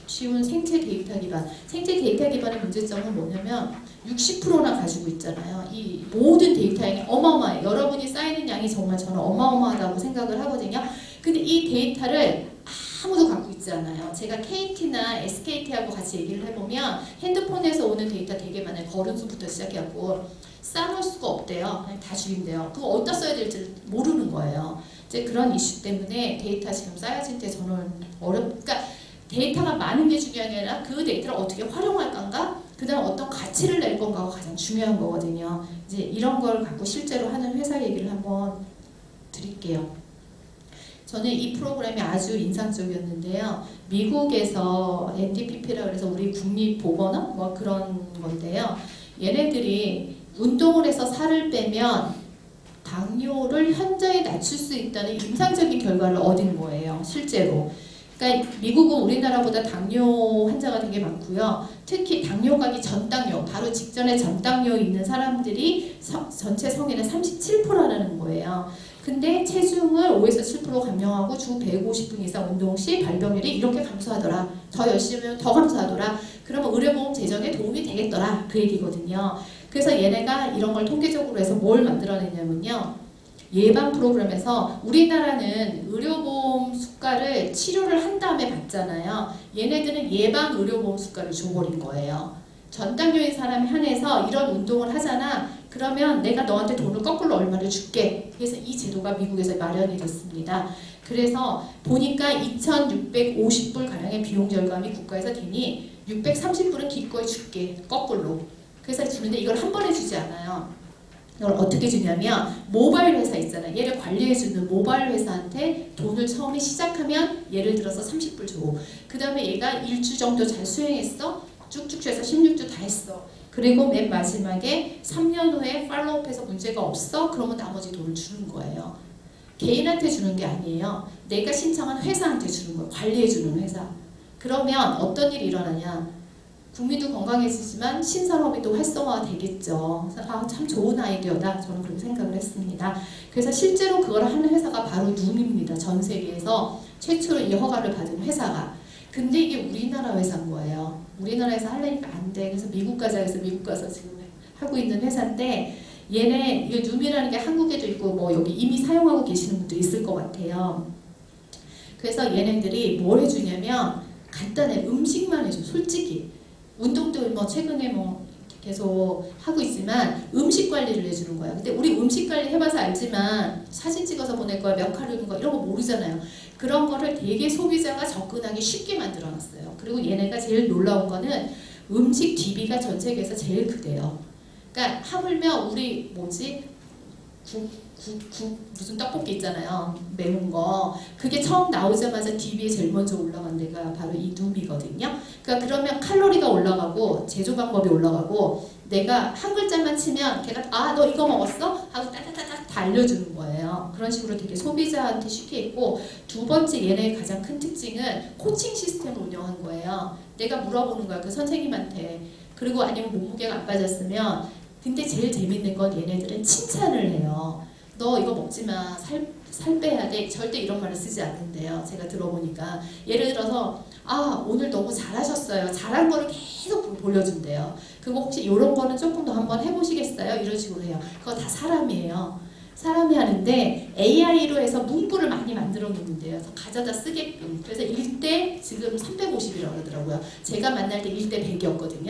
쉬운 생체 데이터 기반. 생체 데이터 기반의 문제점은 뭐냐면 60%나 가지고 있잖아요. 이 모든 데이터 양이 어마어마해요. 여러분이 쌓이는 양이 정말 저는 어마어마하다고 생각을 하거든요. 근데 이 데이터를 아무도 갖고 있지 않아요. 제가 KT나 SKT하고 같이 얘기를 해보면 핸드폰에서 오는 데이터 되게 많아요. 걸음수부터 시작해갖고 쌓아놓을 수가 없대요. 그냥 다 죽인대요. 그거 어디다 써야 될지 모르는 거예요. 이제 그런 이슈 때문에 데이터 지금 쌓여질 때 저는 그러니까 데이터가 많은 게 중요한 게 아니라 그 데이터를 어떻게 활용할 건가? 그 다음 어떤 가치를 낼 건가가 가장 중요한 거거든요. 이제 이런 걸 갖고 실제로 하는 회사 얘기를 한번 드릴게요. 저는 이 프로그램이 아주 인상적이었는데요. 미국에서 NDPP라고 해서 우리 국립보건원 뭐 그런 건데요. 얘네들이 운동을 해서 살을 빼면 당뇨를 현저히 낮출 수 있다는 임상적인 결과를 얻은 거예요. 실제로. 그러니까 미국은 우리나라보다 당뇨 환자가 되게 많고요. 특히 당뇨가기 전 당뇨, 바로 직전에 전 당뇨 있는 사람들이 전체 성인의 37%라는 거예요. 근데 체중을 5에서 7% 감량하고 주 150분 이상 운동 시 발병률이 이렇게 감소하더라. 더 열심히 하면 더 감소하더라. 그러면 의료보험 재정에 도움이 되겠더라. 그 얘기거든요. 그래서 얘네가 이런 걸 통계적으로 해서 뭘 만들어내냐면요. 예방 프로그램에서 우리나라는 의료보험 수가를 치료를 한 다음에 받잖아요. 얘네들은 예방 의료보험 수가를 줘버린 거예요. 전당뇨인 사람에 한해서 이런 운동을 하잖아. 그러면 내가 너한테 돈을 거꾸로 얼마를 줄게. 그래서 이 제도가 미국에서 마련이 됐습니다. 그래서 보니까 2,650불 가량의 비용 절감이 국가에서 되니 630불은 기꺼이 줄게. 거꾸로. 그래서 주는데 이걸 한 번에 주지 않아요. 이걸 어떻게 주냐면 모바일 회사 있잖아요. 얘를 관리해주는 모바일 회사한테 돈을 처음에 시작하면 예를 들어서 30불 줘. 그 다음에 얘가 1주 정도 잘 수행했어. 쭉쭉 해서 16주 다 했어. 그리고 맨 마지막에 3년 후에 팔로우업해서 문제가 없어? 그러면 나머지 돈을 주는 거예요. 개인한테 주는 게 아니에요. 내가 신청한 회사한테 주는 거예요. 관리해주는 회사. 그러면 어떤 일이 일어나냐. 국민도 건강해지지만 신산업이 또 활성화가 되겠죠. 아, 참 좋은 아이디어다. 저는 그렇게 생각을 했습니다. 그래서 실제로 그걸 하는 회사가 바로 룸입니다. 전 세계에서 최초로 이 허가를 받은 회사가. 근데 이게 우리나라 회사인 거예요. 우리나라에서 하려니까 안 돼. 그래서 미국 가자 해서 미국 가서 지금 하고 있는 회사인데 얘네 이게 룸이라는 게 한국에도 있고 뭐 여기 이미 사용하고 계시는 분도 있을 것 같아요. 그래서 얘네들이 뭘 해주냐면 간단해. 음식만 해줘. 솔직히. 운동도 뭐 최근에 뭐 계속 하고 있지만 음식 관리를 해주는 거야. 근데 우리 음식 관리 해봐서 알지만 사진 찍어서 보낼 거야, 몇 칼로리인 거 이런 거 모르잖아요. 그런 거를 되게 소비자가 접근하기 쉽게 만들어놨어요. 그리고 얘네가 제일 놀라운 거는 음식 DB가 전 세계에서 제일 크대요. 그러니까 하물며 우리 뭐지? 무슨 떡볶이 있잖아요. 매운 거. 그게 처음 나오자마자 DB에 제일 먼저 올라간 데가 바로 이 둠이거든요. 그러니까 그러면 칼로리가 올라가고 제조 방법이 올라가고 내가 한 글자만 치면 걔가 아, 너 이거 먹었어? 하고 따다다닥 다 알려주는 거예요. 그런 식으로 되게 소비자한테 쉽게 있고 두 번째 얘네의 가장 큰 특징은 코칭 시스템을 운영한 거예요. 내가 물어보는 거야. 그 선생님한테. 그리고 아니면 몸무게가 안 빠졌으면 근데 제일 재밌는 건 얘네들은 칭찬을 해요. 너 이거 먹지 마. 살 빼야 돼. 절대 이런 말을 쓰지 않는데요. 제가 들어보니까. 예를 들어서 아 오늘 너무 잘하셨어요. 잘한 거를 계속 보여준대요. 그거 혹시 이런 거는 조금 더 한번 해보시겠어요? 이런 식으로 해요. 그거 다 사람이에요. 사람이 하는데 AI로 해서 문구를 많이 만들어 놓는데요. 그래서 가져다 쓰게끔. 그래서 1대 지금 350이라고 그러더라고요. 제가 만날 때 1대 100이었거든요.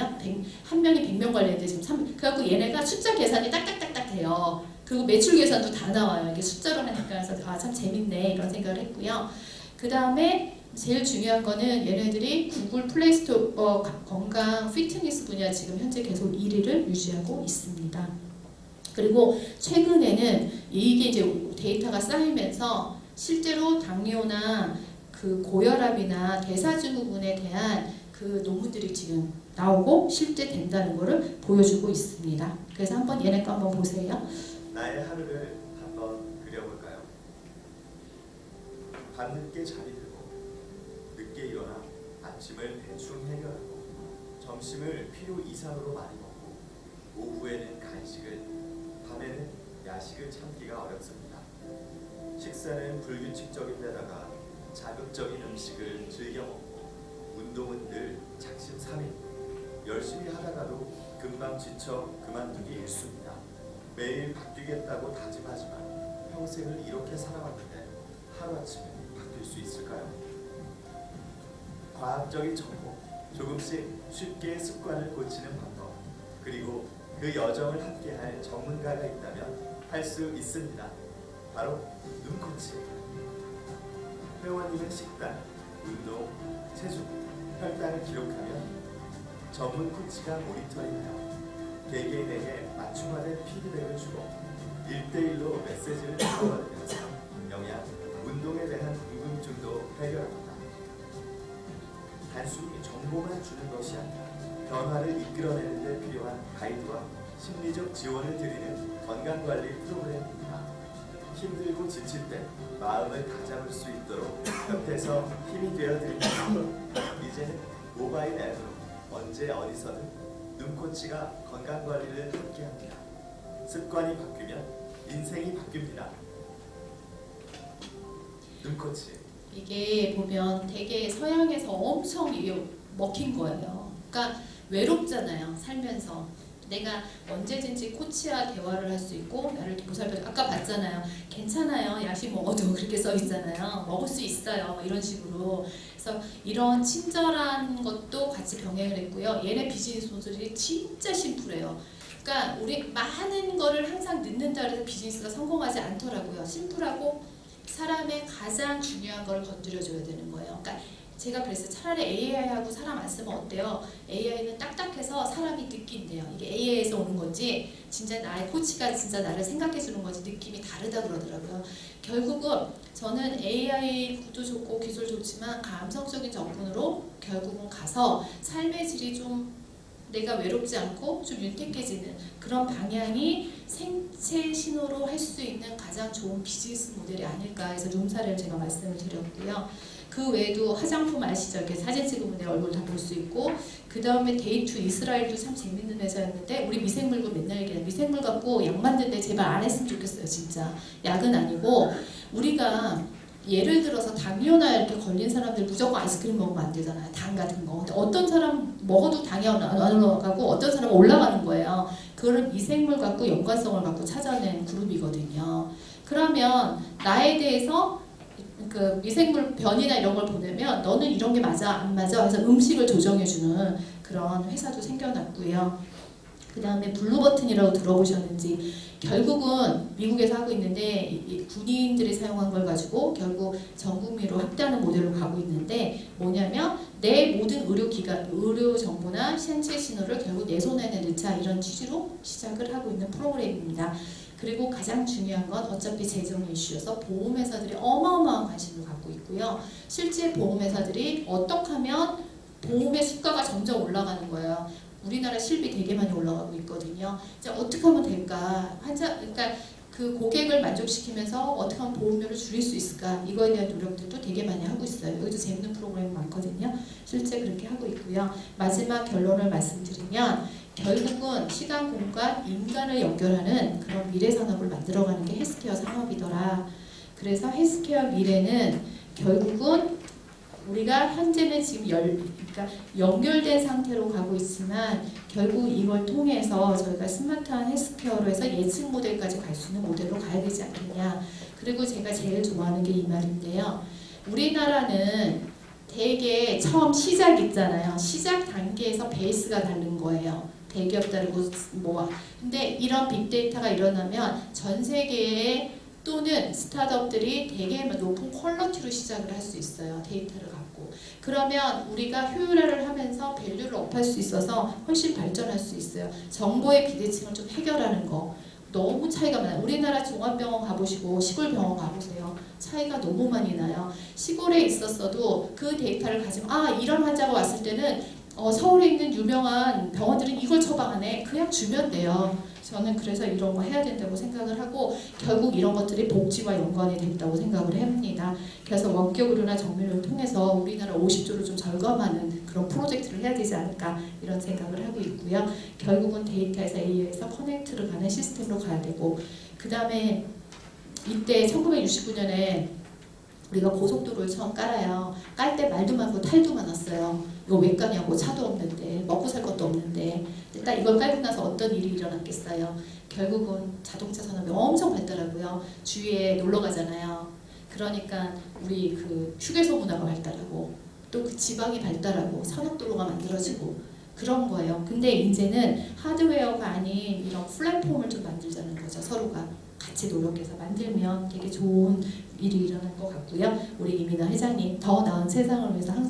한 명이 100명 관리했는데 지금 그래갖고 얘네가 숫자 계산이 딱딱딱딱 돼요. 그리고 매출 계산도 다 나와요. 이게 숫자로 하니까. 그래서 아, 참 재밌네 이런 생각을 했고요. 그 다음에 제일 중요한 거는 얘네들이 구글 플레이스토어 건강 피트니스 분야 지금 현재 계속 1위를 유지하고 있습니다. 그리고 최근에는 이게 이제 데이터가 쌓이면서 실제로 당뇨나 그 고혈압이나 대사증후군에 대한 그 논문들이 지금 나오고 실제 된다는 것을 보여주고 있습니다. 그래서 한번 얘네 거 한번 보세요. 나의 하루를 한번 그려볼까요? 밤늦게 잠이 들고 늦게 일어나 아침을 대충 해결하고 점심을 필요 이상으로 많이 먹고 오후에는 간식을 밤에는 야식을 참기가 어렵습니다. 식사는 불규칙적인 데다가 자극적인 음식을 즐겨 먹고 운동은 늘 작심삼일 열심히 하다가도 금방 지쳐 그만두기 일쑤입니다. 매일 바뀌겠다고 다짐하지만 평생을 이렇게 살아왔는데 하루아침에 바뀔 수 있을까요? 과학적인 정보, 조금씩 쉽게 습관을 고치는 방법, 그리고 그 여정을 함께할 전문가가 있다면 할 수 있습니다. 바로 눈코치. 회원님의 식단, 운동, 체중, 혈당을 기록하면 전문 코치가 모니터링하여 개개인에게 맞춤화된 피드백을 주고 1대1로 메시지를 주고받으면서 영양, 운동에 대한 궁금증도 해결합니다. 단순히 정보만 주는 것이 아니라 변화를 이끌어내는 데 필요한 가이드와 심리적 지원을 드리는 건강관리 프로그램입니다. 힘들고 지칠 때 마음을 다잡을 수 있도록 곁에서 힘이 되어드립니다. 이제는 모바일 앱으로 언제 어디서든 눈코치가 건강관리를 함께합니다. 습관이 바뀌면 인생이 바뀝니다. 눈코치. 이게 보면 되게 서양에서 엄청 이게 먹힌 거예요. 그러니까 외롭잖아요. 살면서. 내가 언제든지 코치와 대화를 할 수 있고 나를 보살펴줘. 아까 봤잖아요. 괜찮아요. 야식 먹어도 그렇게 써 있잖아요. 먹을 수 있어요. 이런 식으로. 그래서 이런 친절한 것도 같이 병행을 했고요. 얘네 비즈니스 모델이 진짜 심플해요. 그러니까 우리 많은 거를 항상 넣는다 해서 비즈니스가 성공하지 않더라고요. 심플하고 사람의 가장 중요한 걸 건드려줘야 되는 거예요. 그러니까 제가 그랬어요. 차라리 AI하고 사람 안 쓰면 어때요? AI는 딱딱해서 사람이 느낀대요. 이게 AI에서 오는 건지 진짜 나의 코치가 진짜 나를 생각해 주는 건지 느낌이 다르다 그러더라고요. 결국은 저는 AI도 좋고 기술 좋지만 감성적인 접근으로 결국은 가서 삶의 질이 좀 내가 외롭지 않고 좀 윤택해지는 그런 방향이 생체 신호로 할 수 있는 가장 좋은 비즈니스 모델이 아닐까 해서 룸사를 제가 말씀을 드렸고요. 그 외에도 화장품 아시죠? 이렇게 사진 찍으면 내 얼굴 다 볼 수 있고 그 다음에 데이투 이스라엘도 참 재밌는 회사였는데 우리 미생물과 맨날 얘기해요. 미생물 갖고 약 만드는데 제발 안 했으면 좋겠어요. 진짜 약은 아니고 우리가 예를 들어서 당뇨나 이렇게 걸린 사람들 무조건 아이스크림 먹으면 안 되잖아요. 당 같은 거. 근데 어떤 사람 먹어도 당이 안 올라가고 어떤 사람은 올라가는 거예요. 그거를 미생물 갖고 연관성을 갖고 찾아낸 그룹이거든요. 그러면 나에 대해서 그 미생물 변이나 이런 걸 보내면 너는 이런 게 맞아 안 맞아 해서 음식을 조정해주는 그런 회사도 생겨났고요. 그 다음에 블루버튼이라고 들어보셨는지 결국은 미국에서 하고 있는데 이 군인들이 사용한 걸 가지고 결국 전 국민으로 확대하는 모델로 가고 있는데 뭐냐면 내 모든 의료기관, 의료 정보나 신체 신호를 결국 내 손에 넣자 이런 취지로 시작을 하고 있는 프로그램입니다. 그리고 가장 중요한 건 어차피 재정 이슈여서 보험회사들이 어마어마한 관심을 갖고 있고요. 실제 보험회사들이 어떻게 하면 보험의 수가가 점점 올라가는 거예요. 우리나라 실비 되게 많이 올라가고 있거든요. 이제 어떻게 하면 될까? 그러니까 그 고객을 만족시키면서 어떻게 하면 보험료를 줄일 수 있을까? 이거에 대한 노력들도 되게 많이 하고 있어요. 여기도 재밌는 프로그램이 많거든요. 실제 그렇게 하고 있고요. 마지막 결론을 말씀드리면 결국은 시간, 공간, 인간을 연결하는 그런 미래 산업을 만들어가는 게 헬스케어 산업이더라. 그래서 헬스케어 미래는 결국은 우리가 현재는 지금 그러니까 연결된 상태로 가고 있지만 결국 이걸 통해서 저희가 스마트한 헬스케어로 해서 예측 모델까지 갈 수 있는 모델로 가야 되지 않겠냐. 그리고 제가 제일 좋아하는 게 이 말인데요. 우리나라는 되게 처음 시작 있잖아요. 시작 단계에서 베이스가 다른 거예요. 대기업 다르고 뭐. 근데 이런 빅데이터가 일어나면 전 세계에 또는 스타트업들이 되게 높은 퀄리티로 시작을 할 수 있어요. 데이터를 갖고. 그러면 우리가 효율화를 하면서 밸류를 업할 수 있어서 훨씬 발전할 수 있어요. 정보의 비대칭을 좀 해결하는 거. 너무 차이가 많아요. 우리나라 종합병원 가보시고 시골 병원 가보세요. 차이가 너무 많이 나요. 시골에 있었어도 그 데이터를 가지면 이런 환자가 왔을 때는 서울에 있는 유명한 병원들은 이걸 처방하네. 그냥 주면 돼요. 저는 그래서 이런 거 해야 된다고 생각을 하고 결국 이런 것들이 복지와 연관이 된다고 생각을 합니다. 그래서 원격 의료나 정밀을 통해서 우리나라 50조를 좀 절감하는 그런 프로젝트를 해야 되지 않을까 이런 생각을 하고 있고요. 결국은 데이터에서 AI에서 커넥트를 가는 시스템으로 가야 되고 그 다음에 이때 1969년에 우리가 고속도로를 처음 깔아요. 깔 때 말도 많고 탈도 많았어요. 이거 왜 까냐고 차도 없는데 먹고 살 것도 없는데 딱 이걸 깔고 나서 어떤 일이 일어났겠어요. 결국은 자동차 산업이 엄청 발달하고요. 주위에 놀러 가잖아요. 그러니까 우리 그 휴게소 문화가 발달하고 또 그 지방이 발달하고 산업도로가 만들어지고 그런 거예요. 근데 이제는 하드웨어가 아닌 이런 플랫폼을 좀 만들자는 거죠. 서로가 같이 노력해서 만들면 되게 좋은 일이 일어날 것 같고요. 우리 이민아 회장님 더 나은 세상을 위해서 항상